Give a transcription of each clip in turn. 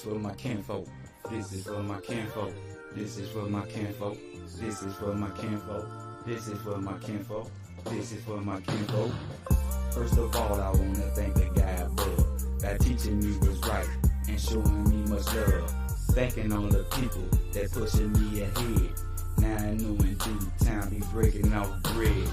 for my kinfolk. This is for my kinfolk. This is for my kinfolk. This is for my kinfolk. This is for my kinfolk. This is for my kinfolk. First of all, I wanna thank the guy above that teaching me was right and showing me much love. Thanking all the people that pushing me ahead. Now I know in due time be breaking off bread.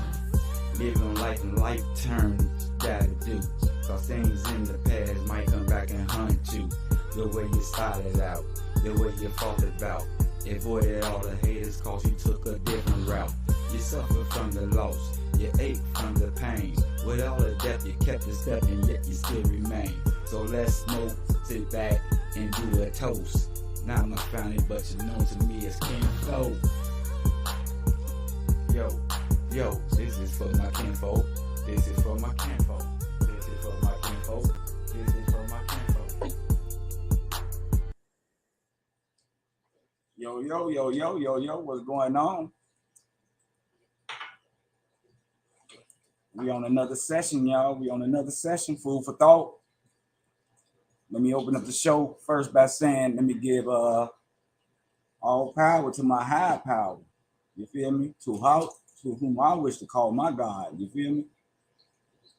Living life in life terms, gotta do. Cause things in the past might come back and hunt you. The way you started out, the way you fought about. Avoided all the haters cause you took a different route. You suffered from the loss, you ate from the pain. With all the death you kept a step and yet you still remain. So let's smoke, sit back and do a toast. Not my family but you know to me it's kinfolk. Yo, this is for my kinfolk. This is for my kinfolk. This is for my kinfolk. This is for my kinfolk. Yo, what's going on? We on another session, y'all. We on another session, food for thought. Let me open up the show first by saying, let me give all power to my high power. You feel me? To whom I wish to call my God. You feel me?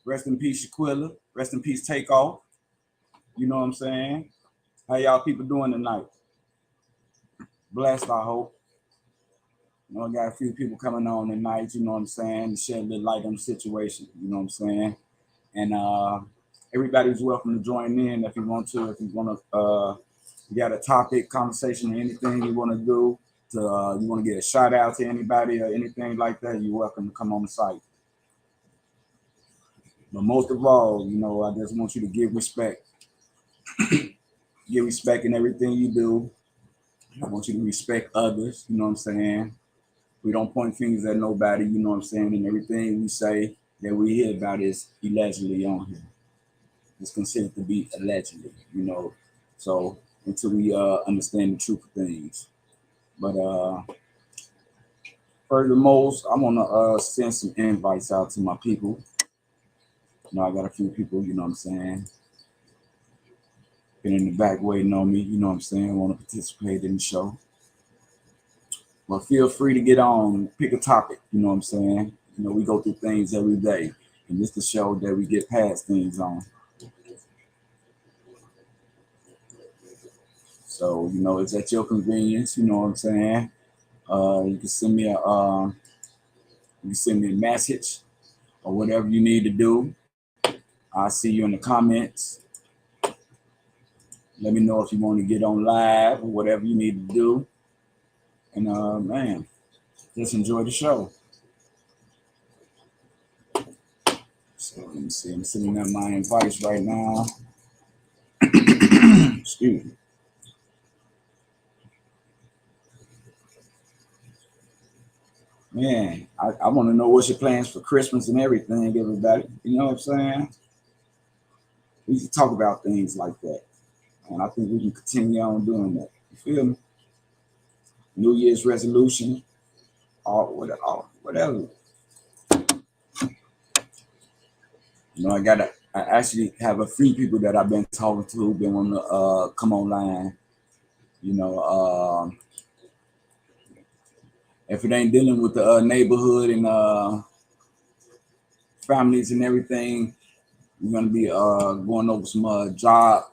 Rest in peace, Shaquilla. Rest in peace, Takeoff. You know what I'm saying? How y'all people doing tonight? Blessed, I hope. You know, I got a few people coming on tonight, you know what I'm saying, to shed a little light on the situation, you know what I'm saying? And everybody's welcome to join in if you want to, if you want to, you got a topic, conversation, or anything you want to do, you want to get a shout out to anybody or anything like that, you're welcome to come on the site. But most of all, you know, I just want you to give respect. Give respect in everything you do. I want you to respect others, you know what I'm saying? We don't point fingers at nobody, you know what I'm saying? And everything we say that we hear about is allegedly on here. It's considered to be allegedly, you know. So until we understand the truth of things. But furthermost, I want to send some invites out to my people. You know, I got a few people, you know what I'm saying? Been in the back waiting on me, you know what I'm saying? Want to participate in the show. But feel free to get on, pick a topic, you know what I'm saying? You know, we go through things every day, and this is the show that we get past things on. So, you know, it's at your convenience, you know what I'm saying? You can send me a message or whatever you need to do. I'll see you in the comments. Let me know if you want to get on live or whatever you need to do. And man, just enjoy the show. So let me see. I'm sending out my invites right now. Excuse me. Man, I want to know what's your plans for Christmas and everything, everybody. You know what I'm saying? We can talk about things like that. And I think we can continue on doing that. You feel me? New Year's resolution, or whatever. You know, I actually have a few people that I've been talking to who've been wanting to come online. You know, if it ain't dealing with the neighborhood and families and everything, we're gonna be going over some job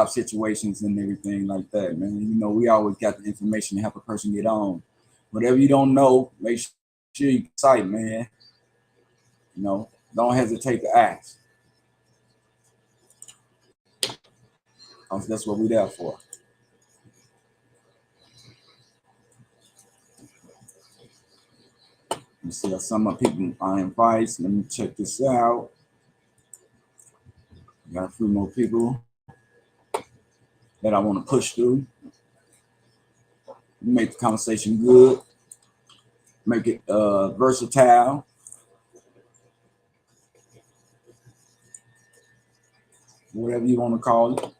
situations and everything like that, man. You know, we always got the information to help a person get on. Whatever you don't know, make sure you cite, man. You know, don't hesitate to ask. That's what we're there for. Let me see some of my people I invite. Let me check this out. Got a few more people that I want to push through. Make the conversation good. Make it versatile. Whatever you want to call it.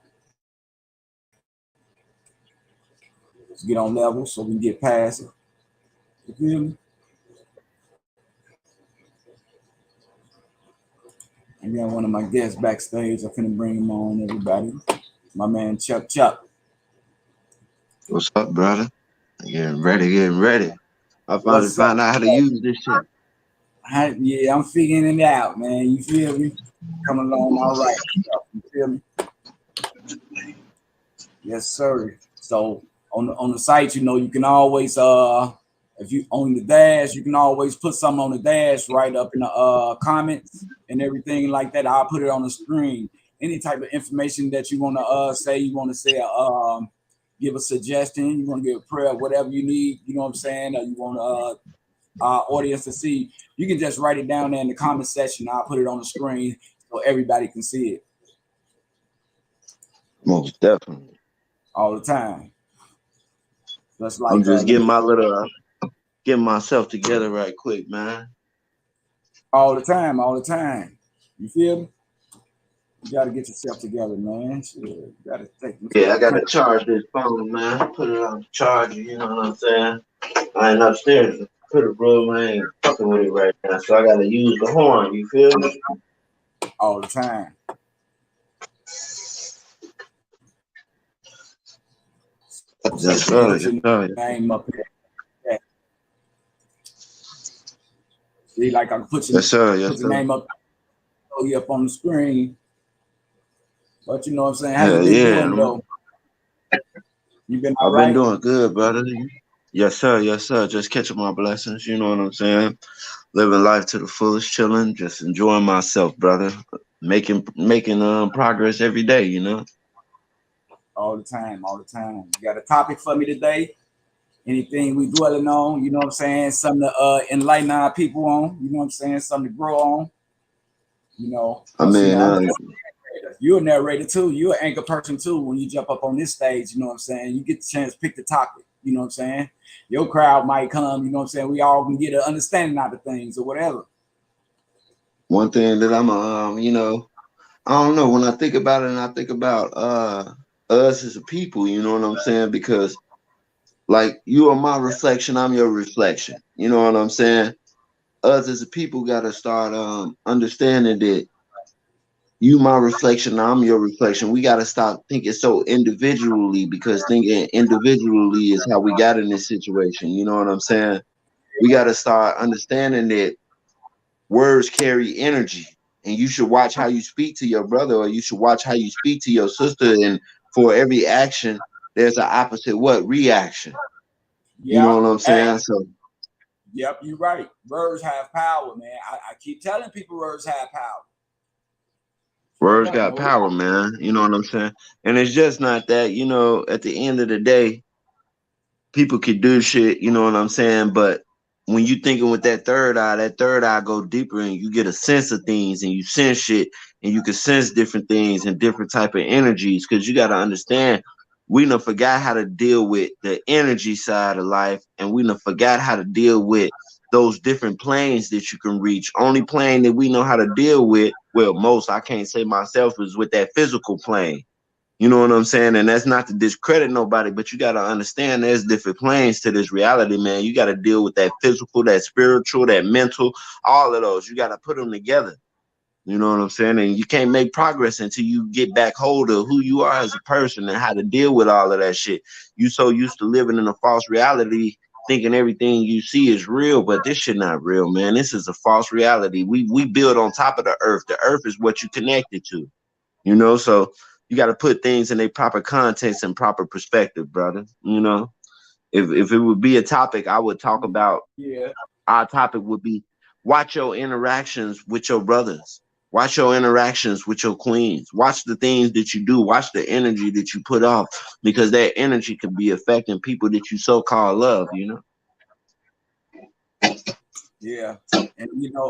Let's get on level so we can get past it. You feel me? I got one of my guests backstage. I'm finna bring him on, everybody. My man Chuck. What's up, brother? Getting ready, getting ready. I finally What's up? found out how to use this shit. Yeah, I'm figuring it out, man. You feel me? Coming along all right. You feel me? Yes, sir. So on the site, you can always if you on the dash, you can always put something on the dash right up in the comments and everything like that. I'll put it on the screen. Any type of information that you want to say, you want to say give a suggestion, you want to give a prayer, whatever you need, you know what I'm saying, or you want our audience to see, you can just write it down there in the comment section. I'll put it on the screen so everybody can see it Most definitely. all the time. That's I'm like just let getting me my little, getting myself together right quick, man. all the time, all the time. You feel me? You got to get yourself together, man. Shit, you got to take them Yeah, I steps. gotta charge this phone, man. Put it on the charger, you know what I'm saying? I ain't upstairs. Put a room, I ain't fucking with it right now. So I gotta use the horn, you feel me? All the time. So say, Yes, please sir, put yes, your sir. name up there. Yeah. See, like I can Yes, sir, yes, put your sir. name up, show you up on the screen. But you know what I'm saying? How you Hell been yeah, doing man. though? You been all I've been right? doing good, brother. Yes, sir, yes, sir. Just catching my blessings, you know what I'm saying? Living life to the fullest, chilling, just enjoying myself, brother. Making progress every day, you know. All the time, all the time. You got a topic for me today? Anything we dwelling on, you know what I'm saying? Something to enlighten our people on, you know what I'm saying? Something to grow on, I because mean, I'm a narrator. You're a narrator too. You're an anchor person too. When you jump up on this stage, you know what I'm saying? You get the chance to pick the topic, you know what I'm saying? Your crowd might come, you know what I'm saying? We all can get an understanding out of things or whatever. one thing that I'm, I don't know. When I think about it, and I think about us as a people, you know what I'm saying? Because like you are my reflection, I'm your reflection. You know what I'm saying? Us as a people got to start understanding that you my reflection, I'm your reflection. We got to stop thinking so individually because thinking individually is how we got in this situation. You know what I'm saying? We got to start understanding that words carry energy, and you should watch how you speak to your brother, or you should watch how you speak to your sister. And for every action, there's an opposite what reaction. You know Yep. what I'm Hey, saying? So yep, you're right. Words have power, man. I keep telling people words have power. Straight words up, got no lie. power, man. You know what I'm saying? And it's just not that. At the end of the day, people could do shit, you know what I'm saying? But when you thinking with that third eye go deeper and you get a sense of things and you sense shit and you can sense different things and different type of energies because you got to understand we done forgot how to deal with the energy side of life and we done forgot how to deal with those different planes that you can reach. Only plane that we know how to deal with, well, most I can't say myself is with that physical plane. You know what I'm saying? And that's not to discredit nobody, but you got to understand there's different planes to this reality, man. You got to deal with that physical, that spiritual, that mental, all of those. You got to put them together. You know what I'm saying? And you can't make progress until you get back hold of who you are as a person and how to deal with all of that shit. You so used to living in a false reality, thinking everything you see is real, but this shit not real, man. This is a false reality. We build on top of the earth. The earth is what you connected to. So you got to put things in their proper context and proper perspective, brother. If it would be a topic, I would talk about. Yeah, Our topic would be watch your interactions with your brothers, watch your interactions with your queens, watch the things that you do, watch the energy that you put off, because that energy could be affecting people that you so-called love. yeah. And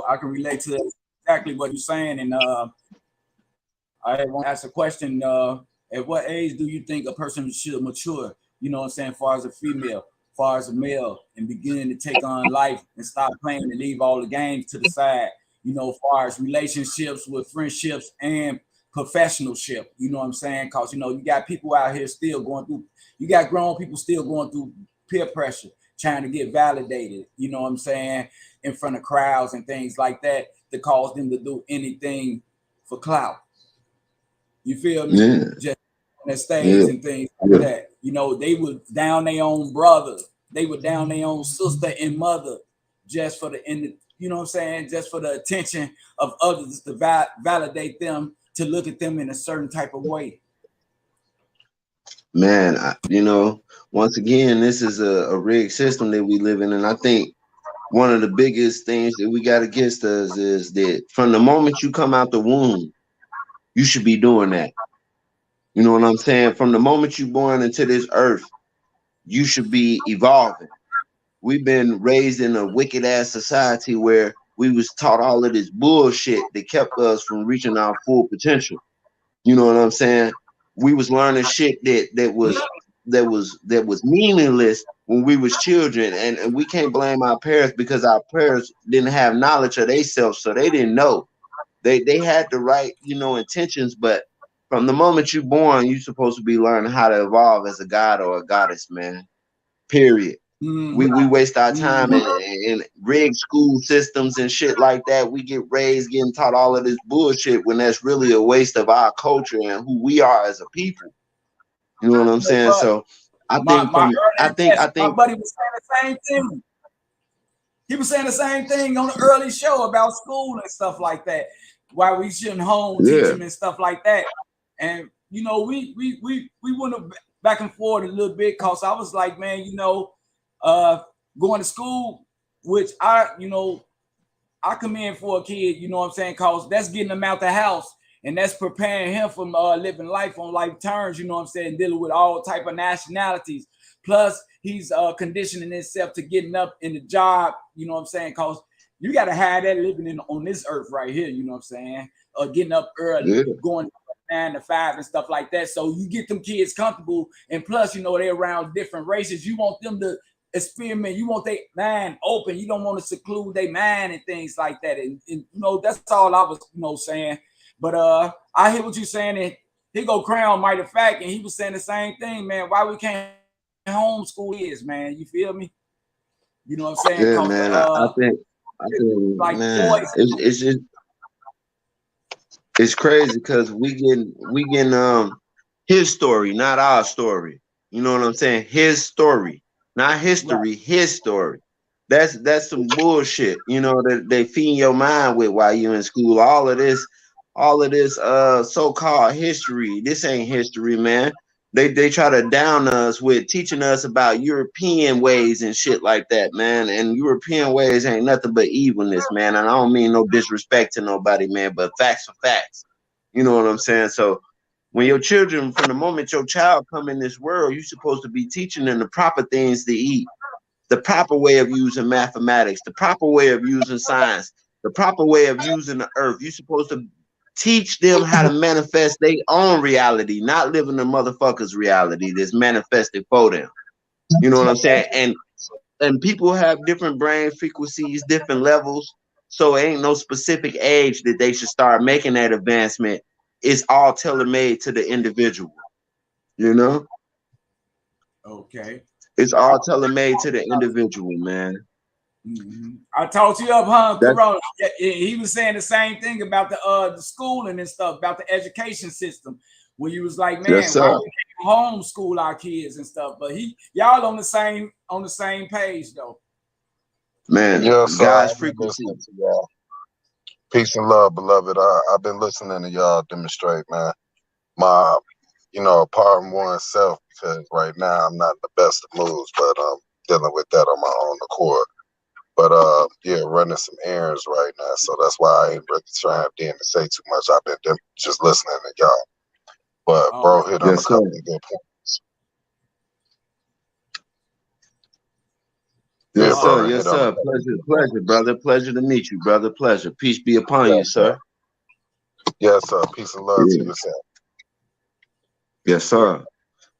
I can relate to exactly what you're saying. And I want to ask a question. At what age do you think a person should mature? You know what I'm saying? As far as a female, as far as a male, and beginning to take on life and stop playing and leave all the games to the side. As far as relationships with friendships and professionalship. You know what I'm saying? Because you got people out here still going through. You got grown people still going through peer pressure, trying to get validated. You know what I'm saying? In front of crowds and things like that to cause them to do anything for clout. You feel me? Yeah, Just that stage Yeah. and things like that. You know, they would down their own brother, they would down their own sister and mother just for you know what I'm saying, just for the attention of others to validate them, to look at them in a certain type of way. Man, you know, once again, this is a rigged system that we live in, and I think one of the biggest things that we got against us is that from the moment you come out the womb, you should be doing that. You know what I'm saying? From the moment you're born into this earth, you should be evolving. We've been raised in a wicked ass society where we was taught all of this bullshit that kept us from reaching our full potential. You know what I'm saying? We was learning shit that was meaningless when we was children, and we can't blame our parents because our parents didn't have knowledge of themselves, so they didn't know. They had the right, you know, intentions, but from the moment you're born, you're supposed to be learning how to evolve as a god or a goddess, man. Period. We waste our time in rigged school systems and shit like that. We get raised getting taught all of this bullshit when that's really a waste of our culture and who we are as a people. You know what I'm saying? So I think my buddy was saying the same thing. He was saying the same thing on the early show about school and stuff like that. Why we shouldn't home teach them and stuff like that. And you know, we went back and forth a little bit because I was like, man, you know, going to school, which I commend for a kid, you know what I'm saying, because that's getting him out the house and that's preparing him for living life on life terms, you know what I'm saying, dealing with all type of nationalities. Plus, he's conditioning himself to getting up in the job, you know what I'm saying, because you got to have that living on this earth right here, you know what I'm saying, getting up early, going 9 to 5 and stuff like that. So you get them kids comfortable, and plus, you know, they're around different races. You want them to experiment. You want their mind open. You don't want to seclude their mind and things like that. And you know, that's all I was, you know, saying. But I hear what you're saying. And he go Crown Mighty Fact, and he was saying the same thing, man. Why we can't homeschool is, man. You feel me? You know what I'm saying? Yeah, man. I think, like man, it's just it's crazy because we getting his story, not our story. You know what I'm saying? His story, not history. Right. His story. That's some bullshit. You know that they feeding your mind with while you in school. All of this so-called history. This ain't history, man. They try to down us with teaching us about European ways and shit like that, man. And European ways ain't nothing but evilness, man. And I don't mean no disrespect to nobody, man, but facts are facts. You know what I'm saying? So when your children, from the moment your child come in this world, you're supposed to be teaching them the proper things to eat, the proper way of using mathematics, the proper way of using science, the proper way of using the earth. You're supposed to teach them how to manifest their own reality, not live in the motherfucker's reality that's manifested for them. You know what I'm saying? And people have different brain frequencies, different levels. So it ain't no specific age that they should start making that advancement. It's all tailor-made to the individual. You know? Okay. It's all tailor-made to the individual, man. I talked you up, huh, Corona? He was saying the same thing about the schooling and stuff, about the education system. When you was like, man, why we can't homeschool our kids and stuff? But y'all on the same page though. Man, guys, frequency. Peace and love, beloved. I've been listening to y'all demonstrate, man. My, pardon oneself, because right now I'm not in the best of moods, but I'm dealing with that on my own accord. But yeah, running some errands right now, so that's why I ain't really trying to say too much. I've been just listening to y'all. But bro hit on a couple of good points. Yes, sir. Yes, sir. Pleasure, brother. Pleasure to meet you, brother. Pleasure. Peace be upon you, sir. Yes, sir. Peace and love to yourself. Yes, sir.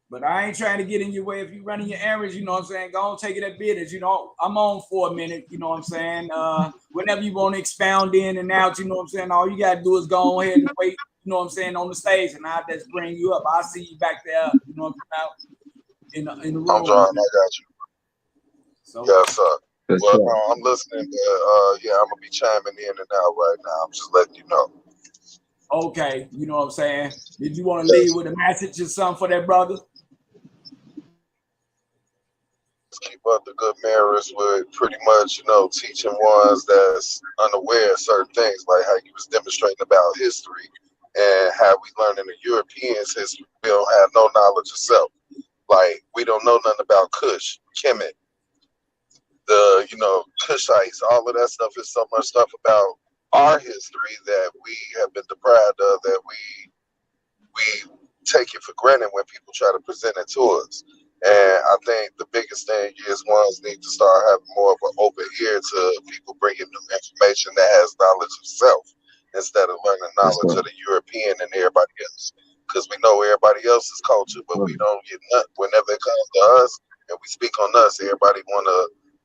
But I ain't trying to get in your way. If you're running your errands, you know what I'm saying, go on, take it at business. You know, I'm on for a minute, you know what I'm saying? Whenever you want to expound in and out, you know what I'm saying, all you got to do is go ahead and wait, you know what I'm saying, on the stage, and I'll just bring you up. I'll see you back there, you know what I'm saying, in the room. I'm drawing, I got you. So, yes, sir. Well, I'm listening, yeah, I'm going to be chiming in and out right now. I'm just letting you know. Okay, you know what I'm saying? Did you want to leave with a message or something for that brother? Keep up the good manners with pretty much, teaching ones that's unaware of certain things, like how you was demonstrating about history and how we learn in the Europeans' history. We don't have no knowledge of self. Like, we don't know nothing about Kush, Kemet, Kushites, all of that stuff is so much stuff about our history that we have been deprived of, that we take it for granted when people try to present it to us. And I think the biggest thing is ones need to start having more of an open ear to people bringing new information that has knowledge of self instead of learning Yes, knowledge sir. of the European and everybody else. Because we know everybody else's culture, but we don't get nothing. Whenever it comes to us and we speak on us, everybody want to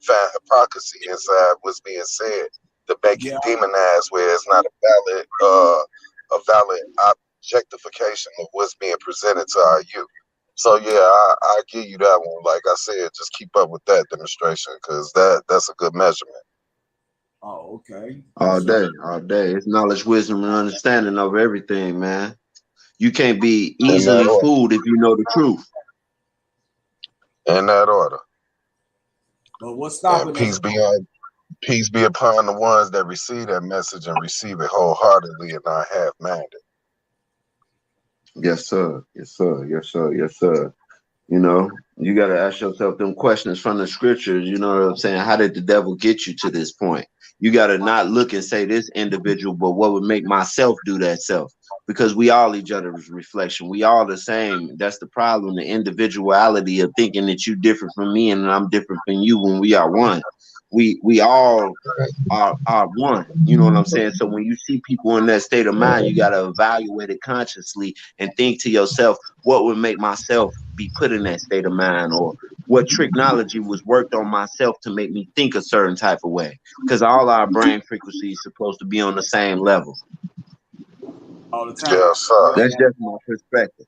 find hypocrisy inside what's being said to make it Yeah. demonized, where it's not a valid objectification of what's being presented to our youth. So yeah, I give you that one. Like I said, just keep up with that demonstration because that's a good measurement. Oh, okay. All So, day, all day. It's knowledge, wisdom, and understanding of everything, man. You can't be In that easily order. fooled if you know the truth. In that order. but what's And stopping us? peace be upon the ones that receive that message and receive it wholeheartedly and not half-minded. Yes, sir. Yes, sir. Yes, sir. Yes, sir. You got to ask yourself them questions from the scriptures. You know what I'm saying? How did the devil get you to this point? You got to not look and say this individual, but what would make myself do that self? Because we all each other's reflection. We all the same. That's the problem. The individuality of thinking that you different from me and I'm different from you when we are one. We all are one. You know what I'm saying? So when you see people in that state of mind, you got to evaluate it consciously and think to yourself, what would make myself be put in that state of mind, or what technology was worked on myself to make me think a certain type of way? Because all our brain frequency is supposed to be on the same level. All the time. Yes, sir. That's just my perspective.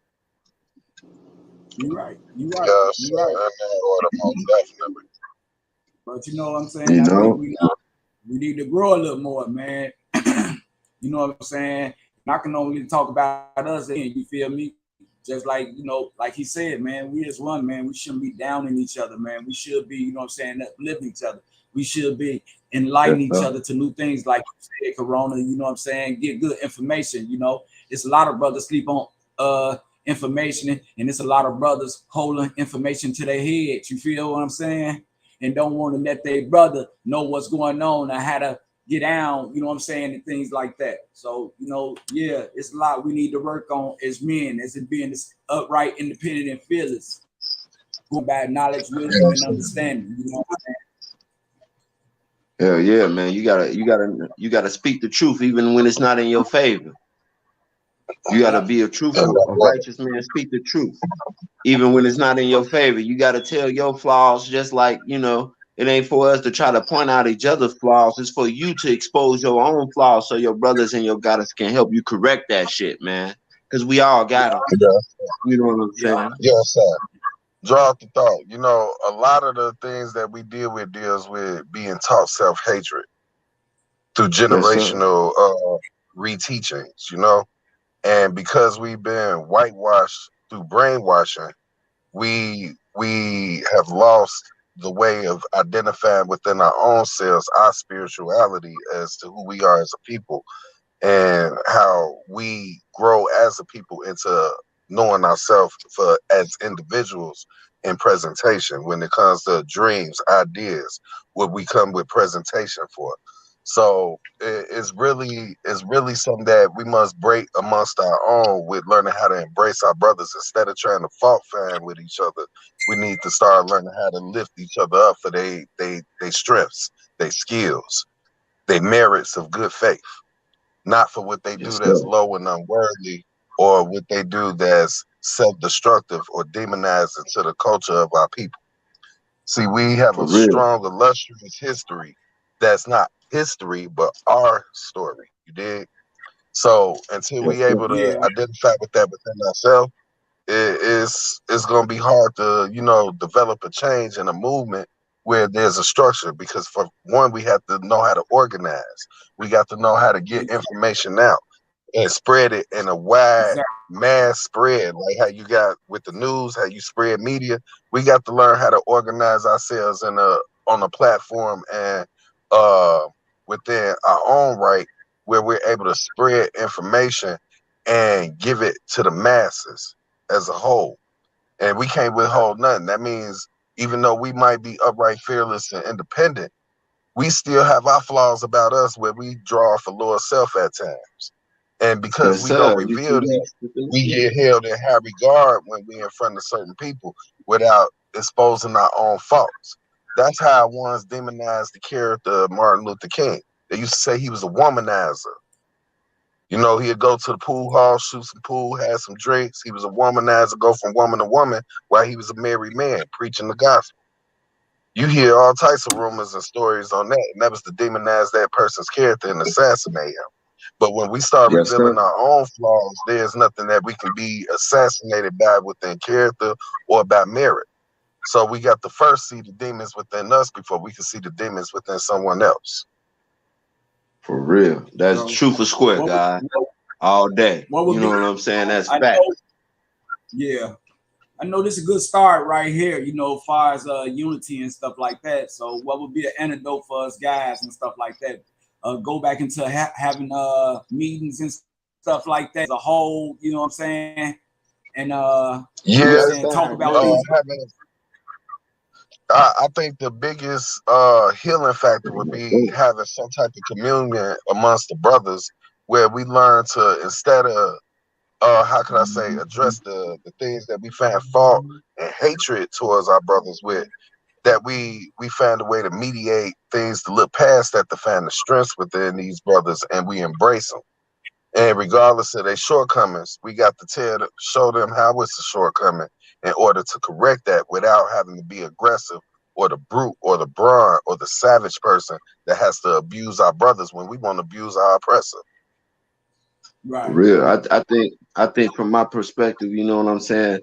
You're right. You're right. Yes, You're sir. right. In that order, most definitely. But you know what I'm saying? You I think know, we need to grow a little more, man. You know what I'm saying? And I can only talk about us again, you feel me? Just like, like he said, man, we as one, man, we shouldn't be down in each other, man. We should be, you know what I'm saying, uplifting each other. We should be yes, enlightening each sir. other to new things, like you said, Corona, you know what I'm saying? Get good information, It's a lot of brothers sleep on information, and it's a lot of brothers holding information to their head. You feel what I'm saying? And don't want to let their brother know what's going on or how to get down, you know what I'm saying, and things like that. So, yeah, it's a lot we need to work on as men, as it being this upright, independent, and fearless. Going back knowledge, wisdom, Yes, and sir. understanding. You know what Hell yeah, man. You gotta speak the truth even when it's not in your favor. You I'm gotta saying? be a In truthful, that a order. righteous man. Speak the truth even when it's not in your favor. You got to tell your flaws, just like, it ain't for us to try to point out each other's flaws. It's for you to expose your own flaws so your brothers and your goddess can help you correct that shit, man. Because we all Yeah, got them. Yeah. You know what I'm yeah, saying? Yes, sir. Draw out the thought. A lot of the things that we deal with deals with being taught self-hatred through Yes, sir. generational reteachings. And because we've been whitewashed through brainwashing, we have lost the way of identifying within our own selves our spirituality as to who we are as a people, and how we grow as a people into knowing ourselves for as individuals in presentation. When it comes to dreams, ideas, what we come with presentation for. So it's really something that we must break amongst our own, with learning how to embrace our brothers instead of trying to fault find with each other. We need to start learning how to lift each other up for they strengths, they skills, they merits of good faith, not for what they do Yes, that's sir. low and unworthy, or what they do that's self-destructive or demonized into the culture of our people. See, we have For a real. strong, illustrious history that's not history, but our story. You dig? So until Yes, we sir. able to yeah, identify with that within ourselves, it's gonna be hard to develop a change and a movement where there's a structure, because for one we have to know how to organize, we got to know how to get information out, and spread it in a wide Exactly. mass spread, like how you got with the news, how you spread media. We got to learn how to organize ourselves in a on a platform and uh within our own right, where we're able to spread information and give it to the masses as a whole. And we can't withhold nothing. That means even though we might be upright, fearless, and independent, we still have our flaws about us where we draw off a lower self at times. And because Yes, we don't sir. You see reveal that? these, we get held in high regard when we in front of certain people without exposing our own faults. That's how I once demonized the character of Martin Luther King. They used to say he was a womanizer. You know, he'd go to the pool hall, shoot some pool, have some drinks. He was a womanizer, go from woman to woman while he was a married man preaching the gospel. You hear all types of rumors and stories on that, and that was to demonize that person's character and assassinate him. But when we start Yes, sir. revealing our own flaws, there's nothing that we can be assassinated by within character or by merit. So we got to first see the demons within us before we can see the demons within someone else. For real. That's So true for square, what guy. what, All day. what You would be? know what I'm saying? That's I fact. know. Yeah. I know this is a good start right here, you know, as far as unity and stuff like that. So, what would be an antidote for us guys and stuff like that? Go back into having meetings and stuff like that as a whole, you know what I'm saying? And you know what I'm Yeah, Yes, saying, sir. talk about these. having I think the biggest healing factor would be having some type of communion amongst the brothers where we learn to, instead of how can I say, address the things that we find fault and hatred towards our brothers with, that we find a way to mediate things to look past that, to find the strengths within these brothers, and we embrace them. And regardless of their shortcomings, we got to show them how it's a shortcoming in order to correct that without having to be aggressive or the brute or the brawn or the savage person that has to abuse our brothers when we want to abuse our oppressor. For Right. real. I think from my perspective, you know what I'm saying?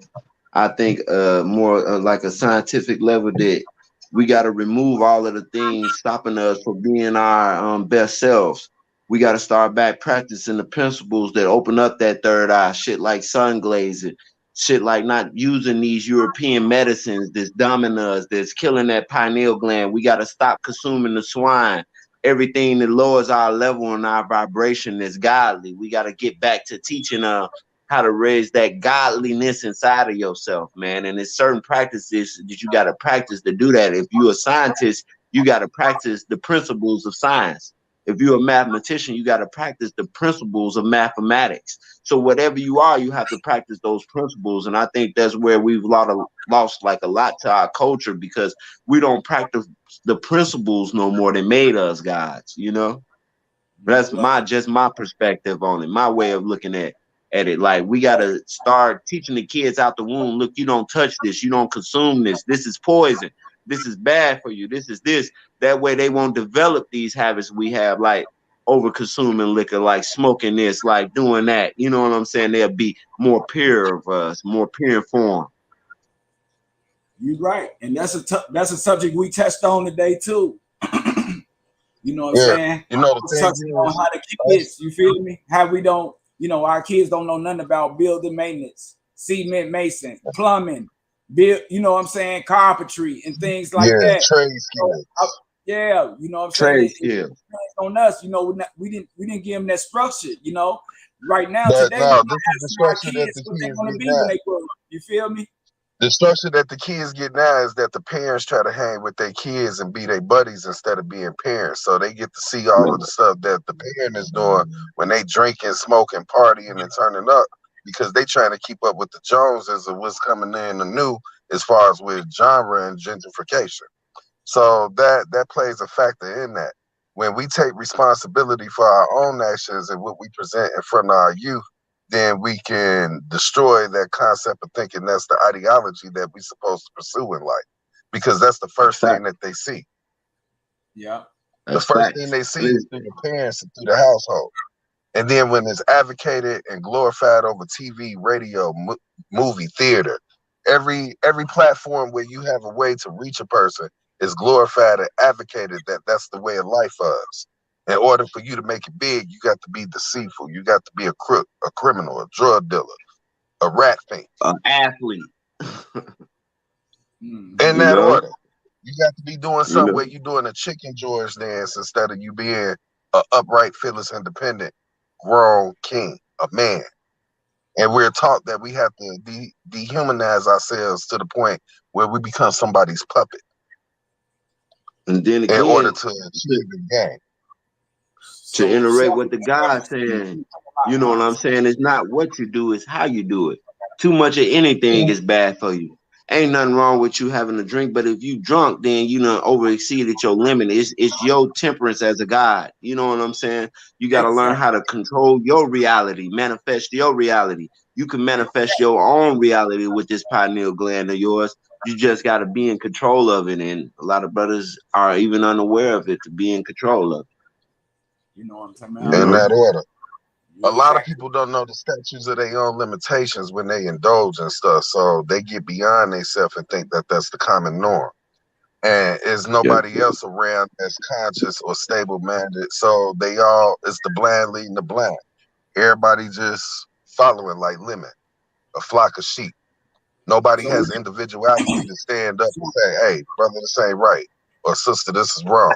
I think more like a scientific level that we got to remove all of the things stopping us from being our best selves. We got to start back practicing the principles that open up that third eye, shit like sun glazing, shit like not using these European medicines that's dumbing us, that's killing that pineal gland. We got to stop consuming the swine, everything that lowers our level and our vibration is godly. We got to get back to teaching how to raise that godliness inside of yourself, man. And there's certain practices that you got to practice to do that. If you're a scientist, you got to practice the principles of science. If you're a mathematician, you got to practice the principles of mathematics. So whatever you are, you have to practice those principles. And I think that's where we've lost like a lot to our culture, because we don't practice the principles no more that made us gods, you know? That's Well, my perspective on it, my way of looking at it. Like, we gotta start teaching the kids out the womb, look, you don't touch this, you don't consume this, this is poison, this is bad for you, this is this. That way they won't develop these habits we have, like over consuming liquor, like smoking this, like doing that. You know what I'm saying? They'll be more pure of us, more pure informed. you're right, and that's a subject we touched on today too. You know what I'm Yeah, saying? you know the It's thing touching on is, how the kids, you feel me? How we don't, you know, our kids don't know nothing about building maintenance, cement mason, plumbing, build, you know what I'm saying, carpentry and things like yeah, that. trade So, skills. yeah, you know what I'm saying? Trade It skills. depends on us, you know, we didn't give them that structure, you know. Right now, But today, we're no, not this is the asking our structure that kids the what they're kids gonna get be now. when they grow up. You feel me? The structure that the kids get now is that the parents try to hang with their kids and be their buddies instead of being parents. So they get to see all of the stuff that the parent is doing when they drinking, smoking, partying, and turning up, because they trying to keep up with the Joneses of what's coming in the new as far as with genre and gentrification. So that plays a factor in that. When we take responsibility for our own actions and what we present in front of our youth, then we can destroy that concept of thinking that's the ideology that we're supposed to pursue in life. Because that's the That's first thing fact. that they see. Yeah. The That's first thing facts. they see is through the parents and through the household. And then when it's advocated and glorified over TV, radio, movie, theater, every platform where you have a way to reach a person is glorified and advocated that that's the way of life for us. In order for you to make it big, you got to be deceitful. You got to be a crook, a criminal, a drug dealer, a rat fiend. An athlete. Mm-hmm. In You that know? order. You got to be doing something where you're doing a chicken George dance instead of you being an upright, fearless, independent, grown king, a man. And we're taught that we have to dehumanize ourselves to the point where we become somebody's puppet And then in order again, to achieve the game. to iterate what the God's saying, you know what I'm saying? It's not what you do, it's how you do it. Too much of anything is bad for you. Ain't nothing wrong with you having a drink, but if you drunk, then you know over exceeded your limit. It's your temperance as a God. You know what I'm saying? You got to learn how to control your reality, manifest your reality. You can manifest your own reality with this pineal gland of yours. You just got to be in control of it, and a lot of brothers are even unaware of it to be in control of it. You know what I'm talking You about? In know? that order. Yeah, A lot of people don't know the statutes of their own limitations when they indulge and stuff. So they get beyond themselves and think that that's the common norm. And there's nobody else around that's conscious or stable minded. So they all, it's the blind leading the blind. Everybody just following like lemon, a flock of sheep. Nobody has individuality to stand up and say, hey, brother, this ain't right. Or sister, this is wrong.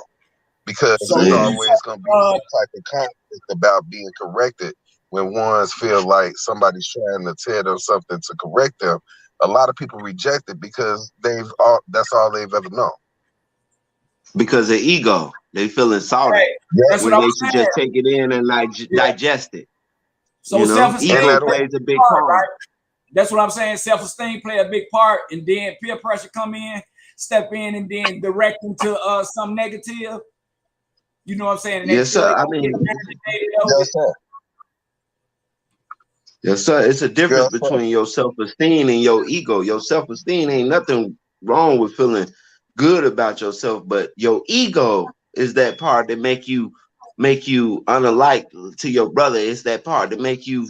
Because it's always going to be some type of conflict about being corrected when ones feel like somebody's trying to tell them something to correct them. A lot of people reject it because that's all they've ever known. Because of ego, they feel insulted. That's when what they I'm should saying. just take it in and like digest it. So you know, self-esteem ego plays a big part. Right? That's what I'm saying. Self-esteem play a big part, and then peer pressure come in, step in, and then direct them to some negative. You know what I'm saying? And yes, sir. I mean, yes, sir. Yes, sir. It's a difference between your self-esteem and your ego. Your self-esteem ain't nothing wrong with feeling good about yourself, but your ego is that part that make you unalike to your brother. It's that part that make you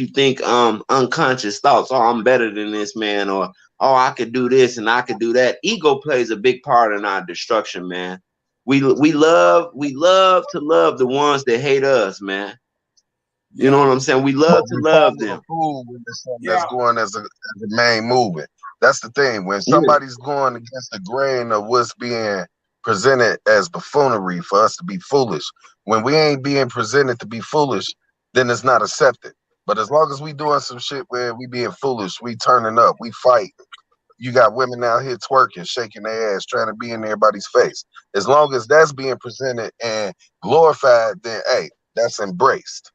think unconscious thoughts. Oh, I'm better than this man, or oh, I could do this and I could do that. Ego plays a big part in our destruction, man. We love to love the ones that hate us, man. You know what I'm saying? We love to love them. When there's something that's going as a main movement. That's the thing. When somebody's going against the grain of what's being presented as buffoonery for us to be foolish, when we ain't being presented to be foolish, then it's not accepted. But as long as we doing some shit where we being foolish, we turning up, we fight. You got women out here twerking, shaking their ass, trying to be in everybody's face. As long as that's being presented and glorified, then hey, that's embraced.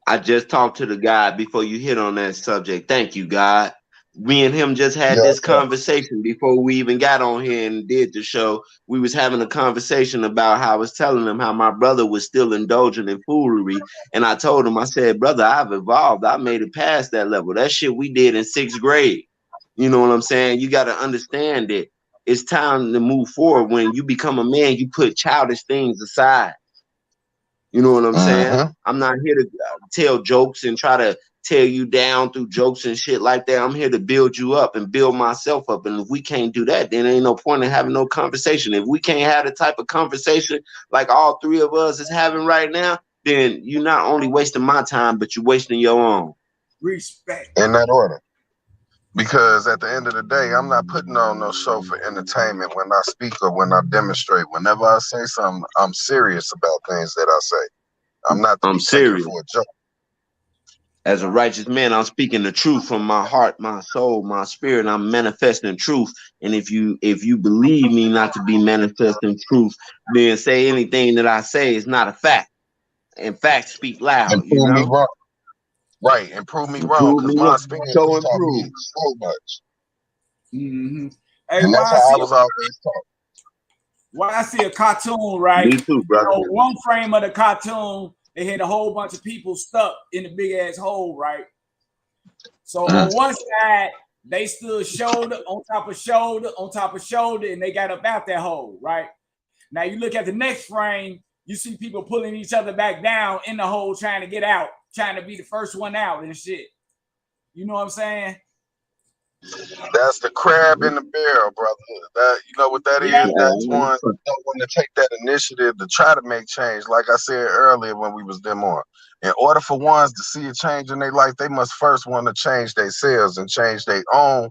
I just talked to the guy before you hit on that subject. Thank you, God. Me and him just had this conversation before we even got on here and did the show. We was having a conversation about how I was telling him how my brother was still indulging in foolery. And I told him, I said, brother, I've evolved. I made it past that level. That shit we did in 6th grade. You know what I'm saying? You got to understand it. It's time to move forward. When you become a man, you put childish things aside. You know what I'm saying? I'm not here to tell jokes and try to tear you down through jokes and shit like that. I'm here to build you up and build myself up. And if we can't do that, then ain't no point in having no conversation. If we can't have the type of conversation like all three of us is having right now, then you're not only wasting my time, but you're wasting your own. Respect. In that order. Because at the end of the day, I'm not putting on no show for entertainment when I speak or when I demonstrate. Whenever I say something, I'm serious about things that I say. I'm not to be taken for a joke. As a righteous man, I'm speaking the truth from my heart, my soul, my spirit. I'm manifesting truth. And if you believe me not to be manifesting truth, then say anything that I say is not a fact. And facts speak loud. And prove me wrong. Right, and prove me wrong, because my experience taught me so much. Mm-hmm. Hey, and that's how I was always taught. When I see a cartoon, right? Me too, brother. You know, one frame of the cartoon, they had a whole bunch of people stuck in the big ass hole, right? So on one side, they stood shoulder on top of shoulder on top of shoulder, and they got up out that hole, right? Now you look at the next frame, you see people pulling each other back down in the hole, trying to get out, trying to be the first one out and shit. You know what I'm saying? That's the crab in the barrel, brother. That you know what that Yeah. is? That's one that don't want to take that initiative to try to make change. Like I said earlier when we was demoing. In order for ones to see a change in their life, they must first want to change themselves and change their own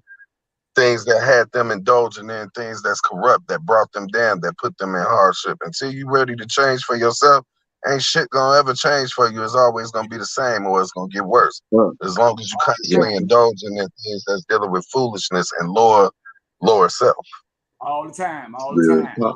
things that had them indulging in things that's corrupt, that brought them down, that put them in hardship. Until you ready to change for yourself, ain't shit gonna ever change for you. It's always gonna be the same, or it's gonna get worse. As long as you constantly indulging in things that's dealing with foolishness and lower self. All the time. All the Real time. talk.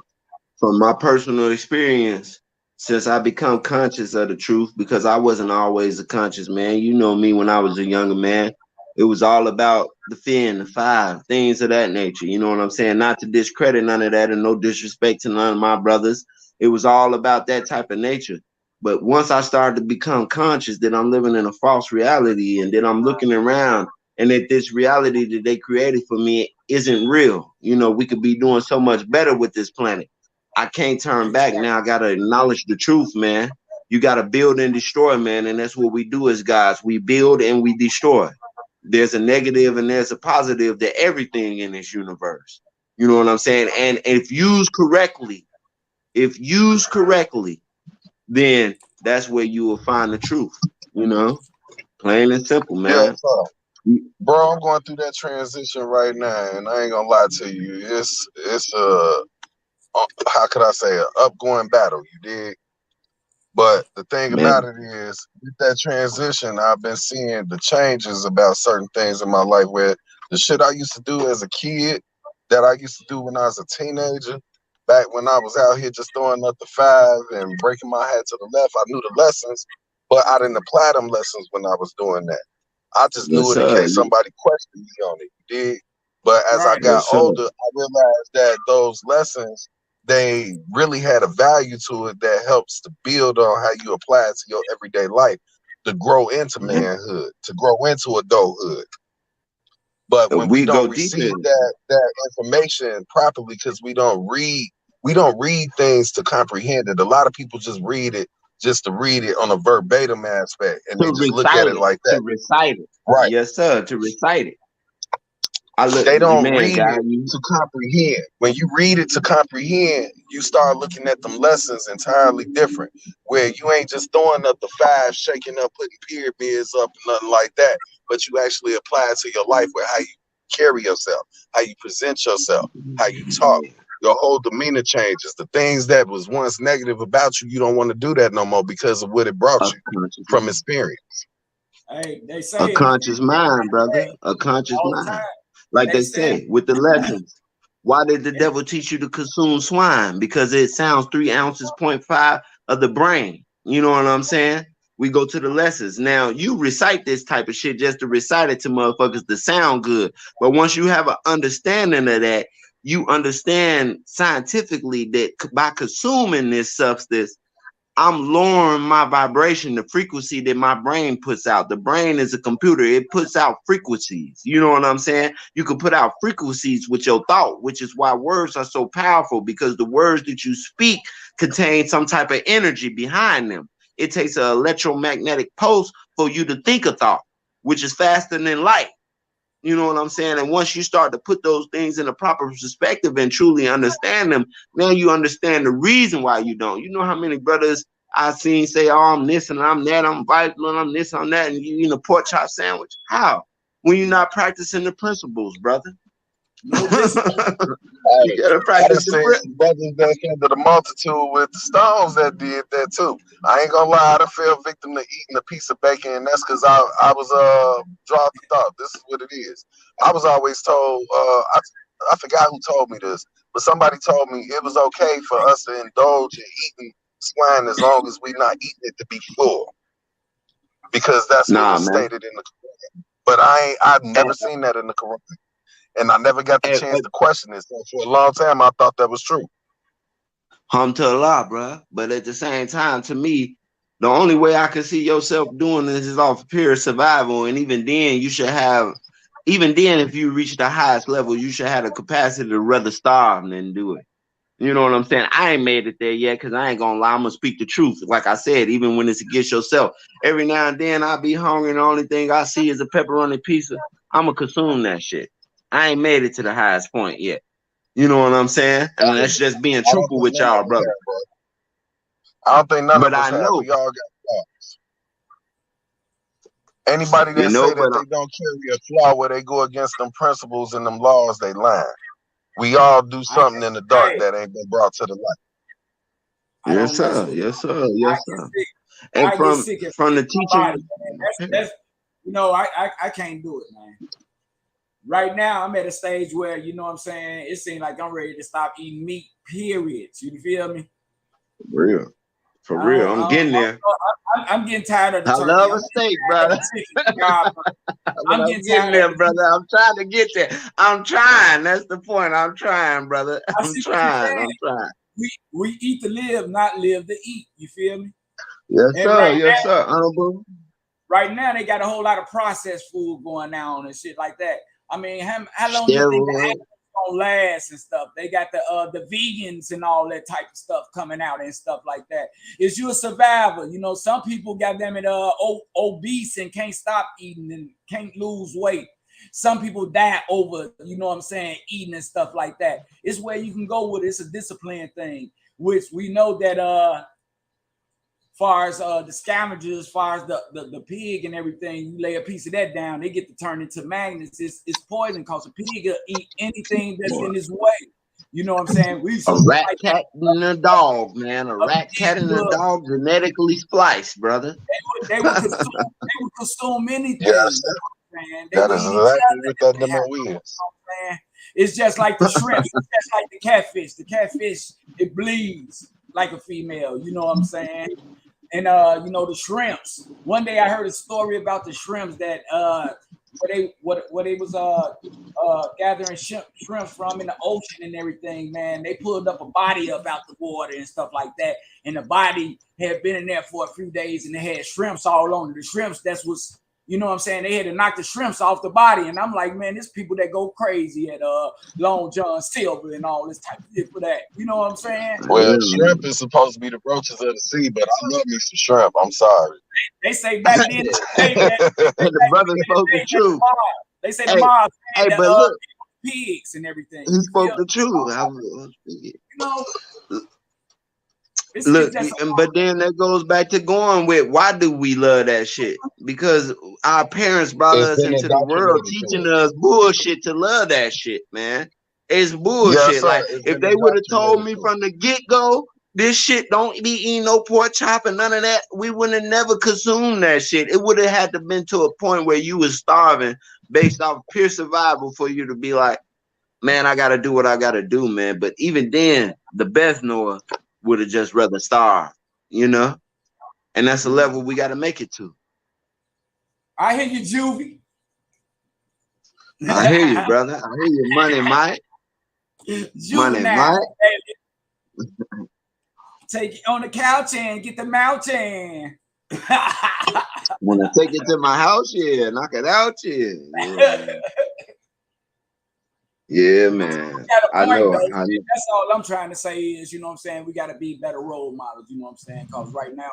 From my personal experience, since I become conscious of the truth, because I wasn't always a conscious man. You know me when I was a younger man. It was all about the fear and the five, things of that nature. You know what I'm saying? Not to discredit none of that and no disrespect to none of my brothers. It was all about that type of nature. But once I started to become conscious that I'm living in a false reality and that I'm looking around and that this reality that they created for me isn't real. You know, we could be doing so much better with this planet. I can't turn back now. I gotta acknowledge the truth, man. You gotta build and destroy, man, and that's what we do as guys. We build and we destroy. There's a negative and there's a positive to everything in this universe. You know what I'm saying? And if used correctly, then that's where you will find the truth. You know, plain and simple, Yeah, man. so, bro, I'm going through that transition right now, and I ain't gonna lie to you. It's a how could I say a upgoing battle. You dig? But the thing about Man, it is, with that transition, I've been seeing the changes about certain things in my life where the shit I used to do as a kid, that I used to do when I was a teenager, back when I was out here just throwing up the five and breaking my head to the left, I knew the lessons, but I didn't apply them lessons when I was doing that. I just yes, knew it in sir. case somebody questioned me on it. You dig? But as I Right. got Yes, sir. older, I realized that those lessons they really had a value to it that helps to build on how you apply it to your everyday life to grow into manhood, to grow into adulthood. But when we We go don't deeper. receive that information properly because we don't read things to comprehend it. A lot of people just read it just to read it on a verbatim aspect and To they just look at recite it it. like To that. recite it. Right. Yes, sir. To recite it. I look, They don't man, read guy. it to comprehend. When you read it to comprehend, you start looking at them lessons entirely different. Where you ain't just throwing up the five, shaking up, putting pyramids up, nothing like that. But you actually apply it to your life with how you carry yourself, how you present yourself, how you talk. Your whole demeanor changes. The things that was once negative about you, you don't want to do that no more because of what it brought A you conscious from mind. experience. Hey, they A say it conscious mind, brother. A conscious all the mind. time. Like They they say say with the lessons. Why did the it. devil teach you to consume swine? Because it sounds 3 ounces, 0.5 of the brain. You know what I'm saying? We go to the lessons. Now you recite this type of shit just to recite it to motherfuckers to sound good. But once you have an understanding of that, you understand scientifically that by consuming this substance, I'm lowering my vibration, the frequency that my brain puts out. The brain is a computer, it puts out frequencies. You know what I'm saying? You can put out frequencies with your thought, which is why words are so powerful because the words that you speak contain some type of energy behind them. It takes an electromagnetic pulse for you to think a thought, which is faster than light. You know what I'm saying? And once you start to put those things in a proper perspective and truly understand them, now you understand the reason why you don't. You know how many brothers I've seen say, oh, I'm this and I'm that, I'm vital, I'm this, I'm that, and you eating a pork chop sandwich? How? When you're not practicing the principles, brother. No discipline. You gotta I done practice the seen some brothers that under the multitude with the stones that did that too. I ain't gonna lie, I done fell victim to eating a piece of bacon, and that's because I was drawn to thought. This is what it is. I was always told I forgot who told me this, but somebody told me it was okay for us to indulge in eating swine as long as we're not eating it to be full, because that's what Nah, was man. stated in the Quran. But I've never seen that in the Quran. And I never got the chance to question it. So for a long time, I thought that was true. Hum to Allah, bro. But at the same time, to me, the only way I can see yourself doing this is off pure survival. And even then, even then, if you reach the highest level, you should have the capacity to rather starve than do it. You know what I'm saying? I ain't made it there yet because I ain't gonna lie. I'm gonna speak the truth. Like I said, even when it's against yourself, every now and then I'll be hungry and the only thing I see is a pepperoni pizza. I'm gonna consume that shit. I ain't made it to the highest point yet. You know what I'm saying? And that's just being I don't truthful think with none of y'all, us brother. have, bro. I don't think none But of us I have. know, We all got flaws. Anybody you that know, say that but they don't carry a flaw where they go against them principles and them laws, they lying. We all do I something in the dark hey, that ain't been brought to the light. I yes, don't mess sir, with it. yes, sir, I yes, get sir. sick. And I get sick of from the my body, teaching, man. That's you know, I can't do it, man. Right now, I'm at a stage where, you know what I'm saying, it seems like I'm ready to stop eating meat, period. You feel me? real, for I real, don't, I'm getting there. I'm getting tired of the I turkey. love I'm a getting steak, tired of brother. the chicken. God, But I'm I'm getting getting tired of there, the brother. I'm trying to get there. I'm trying. That's the point. I'm trying, brother. I I'm see what you're trying. saying. I'm trying. We eat to live, not live to eat. You feel me? Yes, And sir. Yes, sir. Honorable. right now they got a whole lot of processed food going on and shit like that. I mean, how long you think the Steroid. animals gonna last and stuff? They got the vegans and all that type of stuff coming out and stuff like that. Is you a survivor? You know, some people got them at obese and can't stop eating and can't lose weight. Some people die over, you know what I'm saying, eating and stuff like that. It's where you can go with it. It's a discipline thing, which we know that far as the scavengers, as far as the pig and everything, you lay a piece of that down, they get to turn into magnets. It's poison because a pig will eat anything that's in his way. You know what I'm saying? We A so just rat, like that, cat, and a dog, man. A a rat, pig cat, and a will dog genetically spliced, brother. they would consume anything. Yes, You sir. know what I'm saying? They That would is eat each exactly other what if that they have demo to. You know is. what I'm saying? It's just like the shrimps. It's just like the catfish. The catfish, it bleeds like a female. You know what I'm saying? And you know, the shrimps. One day I heard a story about the shrimps that where they was gathering shrimps from in the ocean and everything, man. They pulled up a body up out the water and stuff like that. And the body had been in there for a few days and they had shrimps all on it. The shrimps, that's what's, you know what I'm saying? They had to knock the shrimps off the body. And I'm like, man, there's people that go crazy at Long John Silver and all this type of shit for that. You know what I'm saying? Well, Yeah, shrimp is supposed to be the roaches of the sea, but I love me some shrimp. I'm sorry. They say back then, they say and the back brother then spoke the that the truth. mob, they say the Hey, mob hey, had the but look, pigs and everything. he You feel spoke the truth. you know, it's Look, just but then that goes back to going with why do we love that shit? Because our parents brought It's us been into the world indoctrinated to teaching us. us bullshit to love that shit, man. It's Yes, bullshit. sir. Like It's if been they would have told indoctrinated me to from the get go, this shit don't be eating no pork chop and none of that, we would have never consumed that shit. It would have had to been to a point where you was starving based off pure survival for you to be like, man, I gotta do what I gotta do, man. But even then, the best Noah would have just rather starve, you know? And that's a level we gotta make it to. I hear you, Juvie. I hear you, brother. I hear you, Money Mike. Money Juvenile. Mike. Take it on the couch and get the mountain. Wanna take it to my house? Yeah, knock it out, yeah. Yeah, man. Yeah, man. Got a I point know. though. I know. That's all I'm trying to say is, you know what I'm saying, we got to be better role models, you know what I'm saying? Because right now,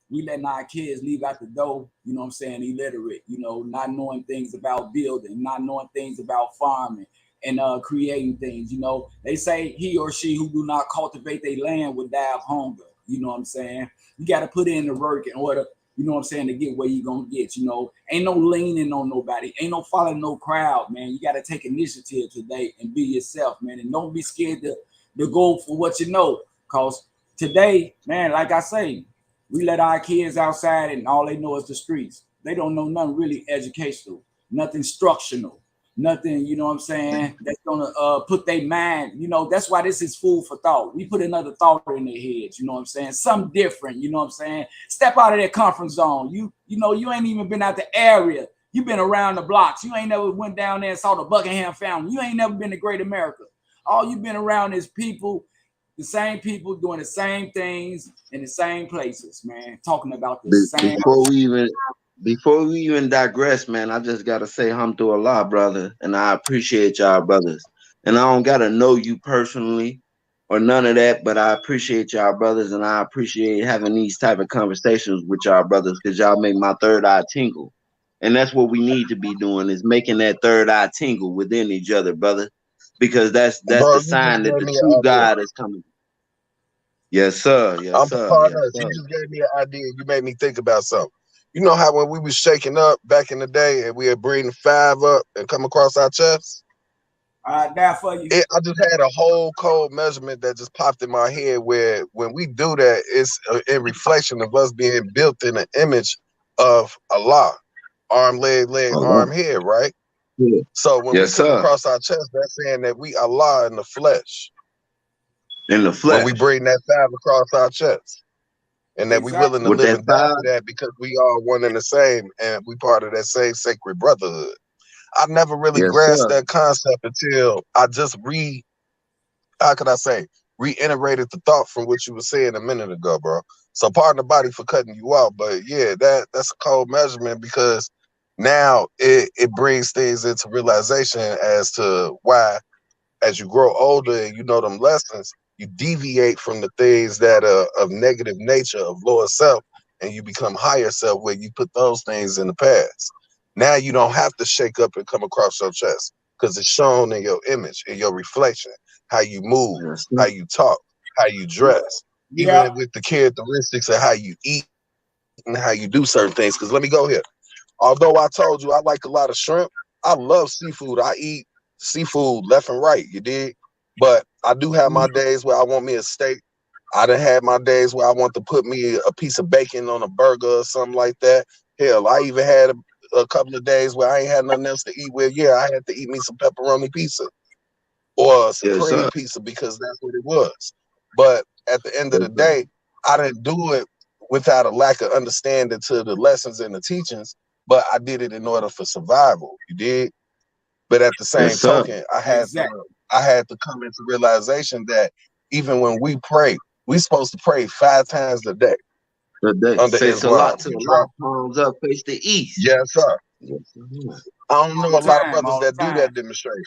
we letting our kids leave out the door, you know what I'm saying, illiterate, you know, not knowing things about building, not knowing things about farming and creating things, you know. They say he or she who do not cultivate their land will die of hunger, you know what I'm saying? You got to put in the work in order, you know what I'm saying, to get where you going to get, you know. Ain't no leaning on nobody. Ain't no following no crowd, man. You got to take initiative today and be yourself, man. And don't be scared to go for what you know. Because today, man, like I say, we let our kids outside and all they know is the streets. They don't know nothing really educational, nothing structural, nothing, you know what I'm saying, that's gonna put their mind, you know, that's why this is food for thought. We put another thought in their heads, you know what I'm saying? Something different, you know what I'm saying? Step out of that comfort zone. You know, you ain't even been out the area. You've been around the blocks. You ain't never went down there and saw the Buckingham Fountain. You ain't never been to Great America. All you've been around is people, the same people doing the same things in the same places, man, talking about the same. Before we even digress, man, I just gotta say alhamdulillah, brother, and I appreciate y'all brothers. And I don't gotta know you personally or none of that, but I appreciate y'all brothers, and I appreciate having these type of conversations with y'all brothers because y'all make my third eye tingle. And that's what we need to be doing, is making that third eye tingle within each other, brother. Because that's Bro, the you just sign that gave the me true an idea. God is coming. Yes, sir. Yes, I'm sir. Yes, partners. You sir. just gave me an idea. You made me think about something. You know how when we was shaking up back in the day and we had breathing 5 up and come across our chest? There for you. I just had a whole cold measurement that just popped in my head where when we do that, it's in reflection of us being built in the image of Allah. Arm, leg, Allah. arm, head, right? Yeah. So when we Yes, come sir. across our chest, that's saying that we Allah in the flesh. In the When we flesh. bring that 5 across our chest. And that we willing Exactly. to With live that and die fire. for that because we are one and the same and we part of that same sacred brotherhood. I never really Yes, grasped sir. that concept until I just how could I say, reiterated the thought from what you were saying a minute ago, bro. So pardon the body for cutting you off, but yeah, that's a cold measurement because now it brings things into realization as to why as you grow older and you know them lessons, you deviate from the things that are of negative nature, of lower self, and you become higher self where you put those things in the past. Now you don't have to shake up and come across your chest because it's shown in your image, in your reflection, how you move, Yes, how sir. you talk, how you dress, Yeah. even with the characteristics of how you eat and how you do certain things. Because let me go here. Although I told you I like a lot of shrimp, I love seafood. I eat seafood left and right, you dig? But I do have my days where I want me a steak. I done had my days where I want to put me a piece of bacon on a burger or something like that. Hell, I even had a couple of days where I ain't had nothing else to eat with. Yeah, I had to eat me some pepperoni pizza or a Yes, supreme sir. pizza because that's what it was. But at the end of Yes, the sir. day, I didn't do it without a lack of understanding to the lessons and the teachings, but I did it in order for survival. You did. But at the Yes, same sir. token, Exactly. I had to come into realization that even when we pray, we supposed to pray 5 times a day But they under say Islam. salat to You Allah, drop, palms up, face the east. yes, sir. Yes, sir. I don't All know the a lot of time. brothers All that the do time. that demonstration.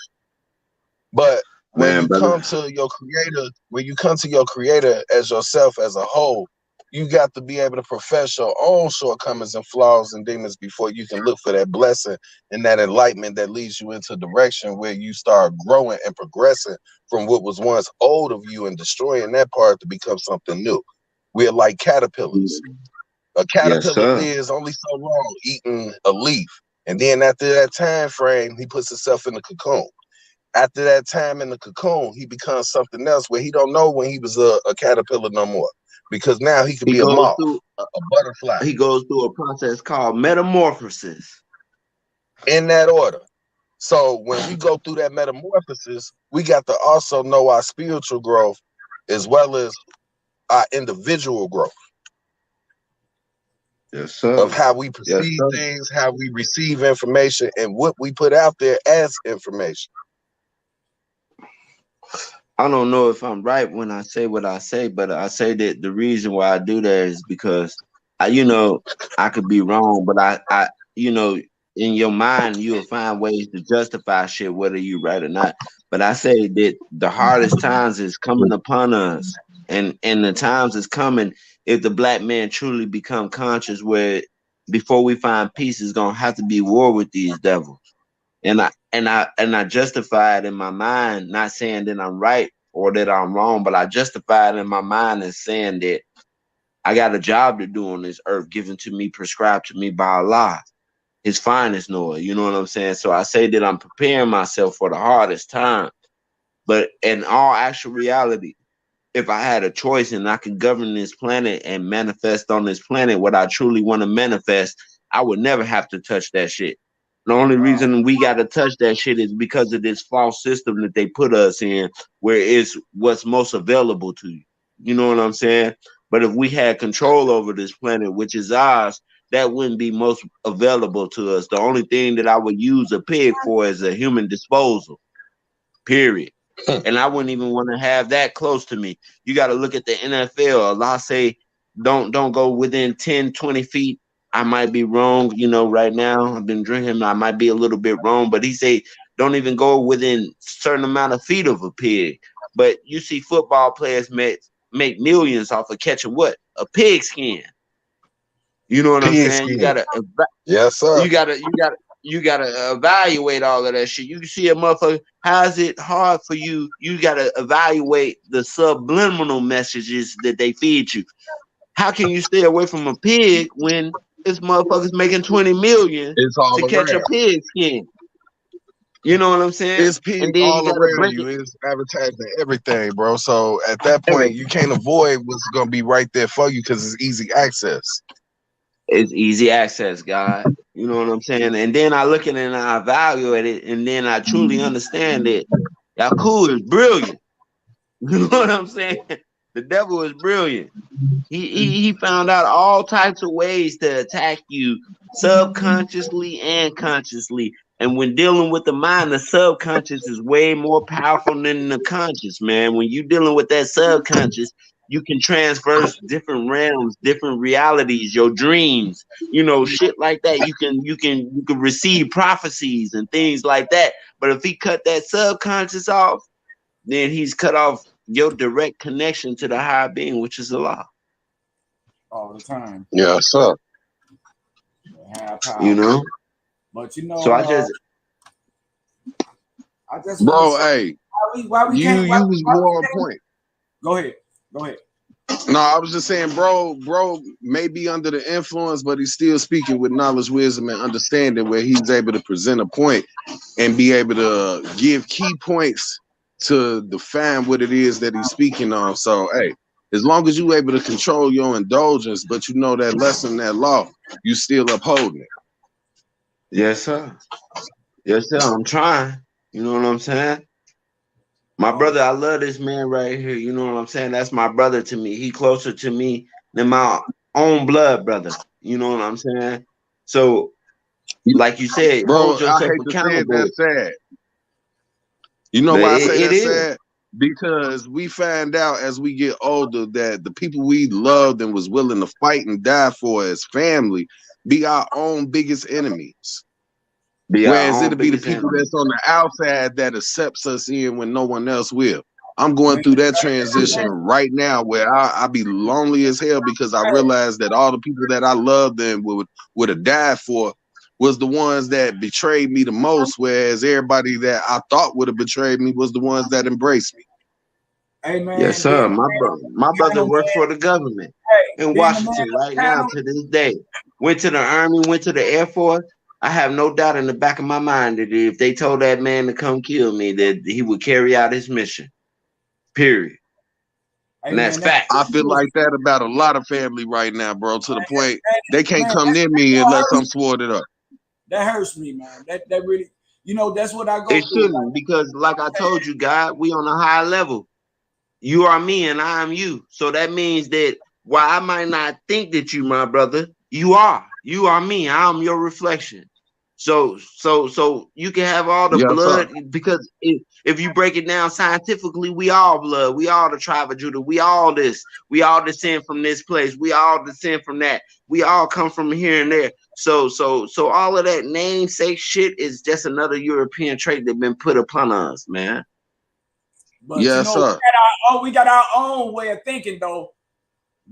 But when Man, you brother. come to your creator, when you come to your creator as yourself as a whole, you got to be able to profess your own shortcomings and flaws and demons before you can look for that blessing and that enlightenment that leads you into a direction where you start growing and progressing from what was once old of you and destroying that part to become something new. We're like caterpillars. A Yes, caterpillar sir. lives only so long eating a leaf. And then after that time frame, he puts himself in the cocoon. After that time in the cocoon, he becomes something else where he don't know when he was a caterpillar no more. Because now he could He be a goes moth, through a butterfly, he goes through a process called metamorphosis. in that order. So when we go through that metamorphosis, we got to also know our spiritual growth as well as our individual growth Yes, of sir. how we Yes, perceive sir. things, how we receive information, and what we put out there as information. I don't know if I'm right when I say what I say, but I say that the reason why I do that is because I could be wrong, but in your mind, you'll find ways to justify shit, whether you're right or not. But I say that the hardest times is coming upon us, and the times is coming if the black man truly become conscious, where before we find peace, is gonna have to be war with these devils. And I justify it in my mind, not saying that I'm right or that I'm wrong, but I justify it in my mind as saying that I got a job to do on this earth, given to me, prescribed to me by Allah, His finest Noah. You know what I'm saying? So I say that I'm preparing myself for the hardest time. But in all actual reality, if I had a choice and I could govern this planet and manifest on this planet what I truly want to manifest, I would never have to touch that shit. The only Wow. reason we got to touch that shit is because of this false system that they put us in, where it's what's most available to you. You know what I'm saying? But if we had control over this planet, which is ours, that wouldn't be most available to us. The only thing that I would use a pig for is a human disposal, period. And I wouldn't even want to have that close to me. You got to look at the NFL. Allah say, don't go within 10, 20 feet. I might be wrong, right now. I've been drinking. I might be a little bit wrong, but he say, don't even go within certain amount of feet of a pig. But you see football players make millions off of catching what? A pig skin. You know what I'm saying? You Pigskin. gotta Yes, sir. you gotta evaluate all of that shit. You see a motherfucker, how's it hard for you? You gotta evaluate the subliminal messages that they feed you. How can you stay away from a pig when this motherfucker's making 20 million It's to all catch a around. pig skin? You know what I'm saying? It's pigs And then you all gotta around break it. you. It's advertising everything, bro. So at that point, Everything. you can't avoid what's gonna be right there for you because it's easy access. It's easy access, God. You know what I'm saying? And then I look at it and I evaluate it, and then I truly understand that Yaku is brilliant. You know what I'm saying? The devil is brilliant. He found out all types of ways to attack you subconsciously and consciously. And when dealing with the mind, the subconscious is way more powerful than the conscious, man. When you're dealing with that subconscious, you can transverse different realms, different realities, your dreams, shit like that. You can receive prophecies and things like that. But if he cut that subconscious off, then he's cut off your direct connection to the higher being, which is Allah. all the time. Yes, sir. High power. You know? But you know, So I just Bro, want to say, hey, why we can't? you was more on point. Go ahead. No, I was just saying, bro may be under the influence, but he's still speaking with knowledge, wisdom, and understanding where he's able to present a point and be able to give key points to define what it is that he's speaking on. So, hey, as long as you're able to control your indulgence, but you know that lesson, that law, you still upholding it. Yes, sir. Yes, sir. I'm trying. You know what I'm saying? My brother, I love this man right here. You know what I'm saying? That's my brother to me. He closer to me than my own blood brother. You know what I'm saying? So, like you said, Bro, hold I yourself hate to say it, accountable. that's sad. You know But why I say it that's is. sad? Because we find out as we get older that the people we loved and was willing to fight and die for as family be our own biggest enemies. Be our Whereas own it'll be the biggest people enemy. that's on the outside that accepts us in when no one else will. I'm going through that transition right now where I be lonely as hell because I realized that all the people that I loved and would have died for was the ones that betrayed me the most, whereas everybody that I thought would have betrayed me was the ones that embraced me. Hey man, Yes, sir. My brother worked for the government in Washington right now to this day. Went to the Army, went to the Air Force. I have no doubt in the back of my mind that if they told that man to come kill me, that he would carry out his mission. Period. And that's fact. I feel like that about a lot of family right now, bro, to the point they can't come near me unless I'm sworded up. That hurts me, man. That really, that's what I go It through. shouldn't, because like I told you, God, we on a high level. You are me and I am you. So that means that while I might not think that you, my brother, you are. You are me. I'm your reflection. So you can have all the Yes, sir. blood, because if you break it down scientifically, we all blood. We all the tribe of Judah. We all this. We all descend from this place. We all descend from that. We all come from here and there. So all of that namesake shit is just another European trait that been put upon us, man. But yes, sir. we got our own way of thinking though.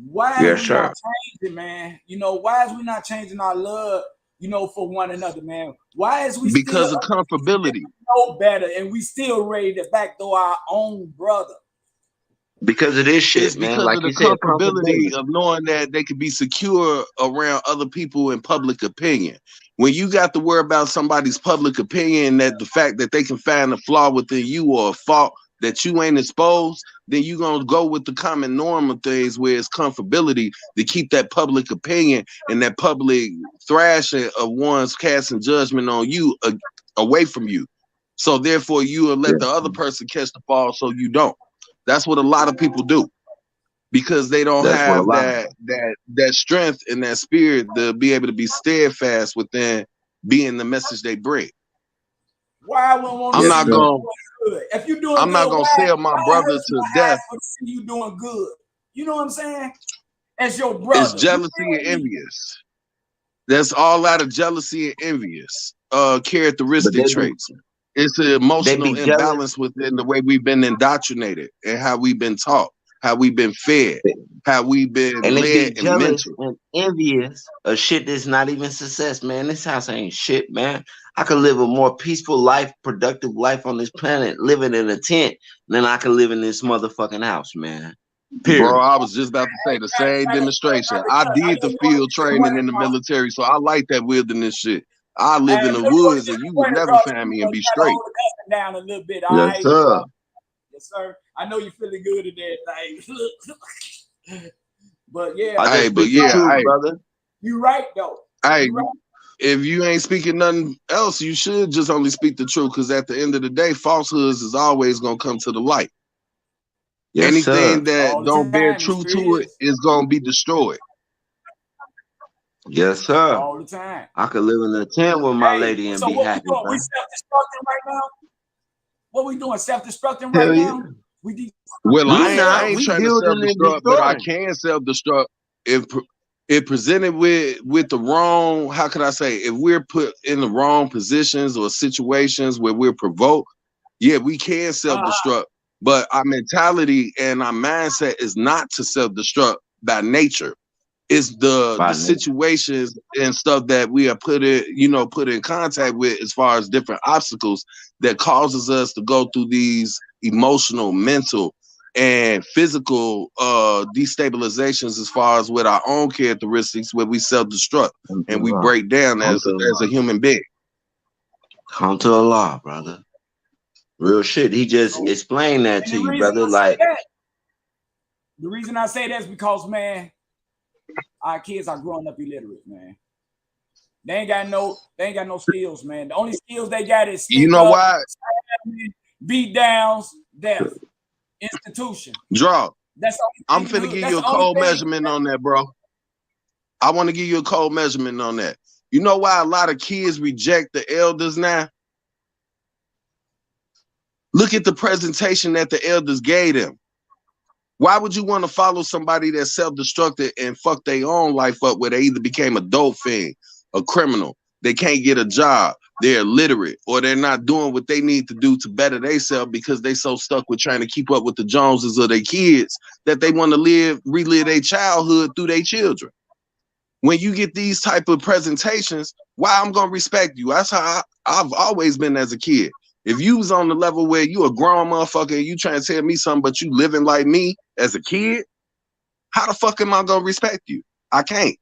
Why is we sure. not changing, man? Why is we not changing our love, for one another, man? Why is we Because still of comfortability? know better and we still ready to backdoor our own brother? Because of this shit, It's man. because Like of the you said, comfortability of knowing that they can be secure around other people in public opinion. When you got to worry about somebody's public opinion, that the fact that they can find a flaw within you or a fault that you ain't exposed, then you're going to go with the common norm of things where it's comfortability to keep that public opinion and that public thrashing of one's casting judgment on you away from you. So therefore, you will let the other person catch the fall so you don't. That's what a lot of people do because they don't have that strength and that spirit to be able to be steadfast within being the message they bring. Why would want I'm not going if you're doing I'm good, not gonna sell my brother to death. See you doing good. You know what I'm saying? As your brother. It's jealousy and envious. That's all out of jealousy and envious characteristic traits. It's an emotional imbalance within the way we've been indoctrinated and how we've been taught, how we been fed, how we been And they led get and jealous mentored. and envious of shit that's not even success, man. This house ain't shit, man. I could live a more peaceful life, productive life on this planet, living in a tent, than I could live in this motherfucking house, man. Bro, Period. I was just about to say the same demonstration. I did the field training in the military, so I like that wilderness shit. I lived in the woods and you would never find me and be straight. Hold it down a little bit, all Yes, right? sir. Yes, sir. I know you're feeling good in that thing. But yeah, I Hey, just but speak the yeah, truth, hey, brother. you right though. hey, You right. if you ain't speaking nothing else, you should just only speak the truth, because at the end of the day, falsehoods is always gonna come to the light. Yes, Anything sir. that All the don't bear time, it truth sure to it is. is gonna be destroyed. Yes, sir. All the time. I could live in a tent with my Hey, lady and so be what we happy, doing? We man. self-destructing right now? What we doing? Self-destructing right Hell yeah. now? We Well, We I not. ain't We trying to building and self-destruct, but I destroying. can self-destruct if presented with the wrong, how could I say, if we're put in the wrong positions or situations where we're provoked, yeah, we can self-destruct. But our mentality and our mindset is not to self-destruct by nature. It's the By nature. situations and stuff that we are put in contact with, as far as different obstacles that causes us to go through these emotional, mental, and physical destabilizations, as far as with our own characteristics, where we self-destruct Come to and we Allah. break down Come as to Allah. a human being. Come to Allah, brother. Real shit. He just explained that and to the you, reason brother. I say Like, that, the reason I say that is because, man, our kids are growing up illiterate, man. They ain't got no skills, man. The only skills they got is You stick know up, why? beat downs, death, institution. Draw. That's the I'm only thing in the finna hood. give That's you a the only cold thing. measurement on that, bro. I want to give you a cold measurement on that. You know why a lot of kids reject the elders now? Look at the presentation that the elders gave them. Why would you want to follow somebody that's self-destructed and fuck their own life up, where they either became a dope fiend, a criminal, they can't get a job, they're illiterate, or they're not doing what they need to do to better themselves because they so stuck with trying to keep up with the Joneses of their kids that they want to relive their childhood through their children. When you get these type of presentations, why I'm gonna respect you? That's how I've always been as a kid. If you was on the level where you a grown motherfucker and you trying to tell me something, but you living like me as a kid, how the fuck am I gonna respect you? I can't,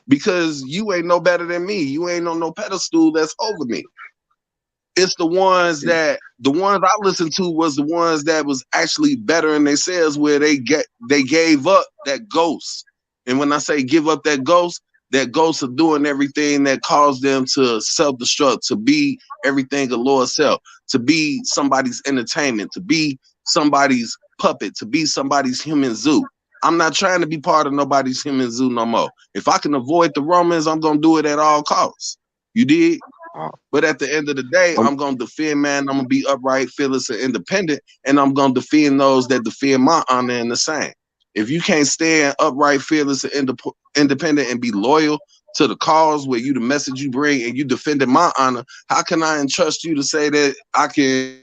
because you ain't no better than me. You ain't on no pedestal that's over me. It's the ones I listened to was the ones that was actually better in themselves, where they gave up that ghost. And when I say give up that ghost of doing everything that caused them to self-destruct, to be everything a lower self, to be somebody's entertainment, to be somebody's puppet, to be somebody's human zoo. I'm not trying to be part of nobody's human zoo no more. If I can avoid the Romans, I'm gonna do it at all costs. You did? But at the end of the day, I'm going to defend, man. I'm going to be upright, fearless, and independent. And I'm going to defend those that defend my honor in the same. If you can't stand upright, fearless, and independent and be loyal to the cause where you the message you bring and you defended my honor, how can I entrust you to say that I can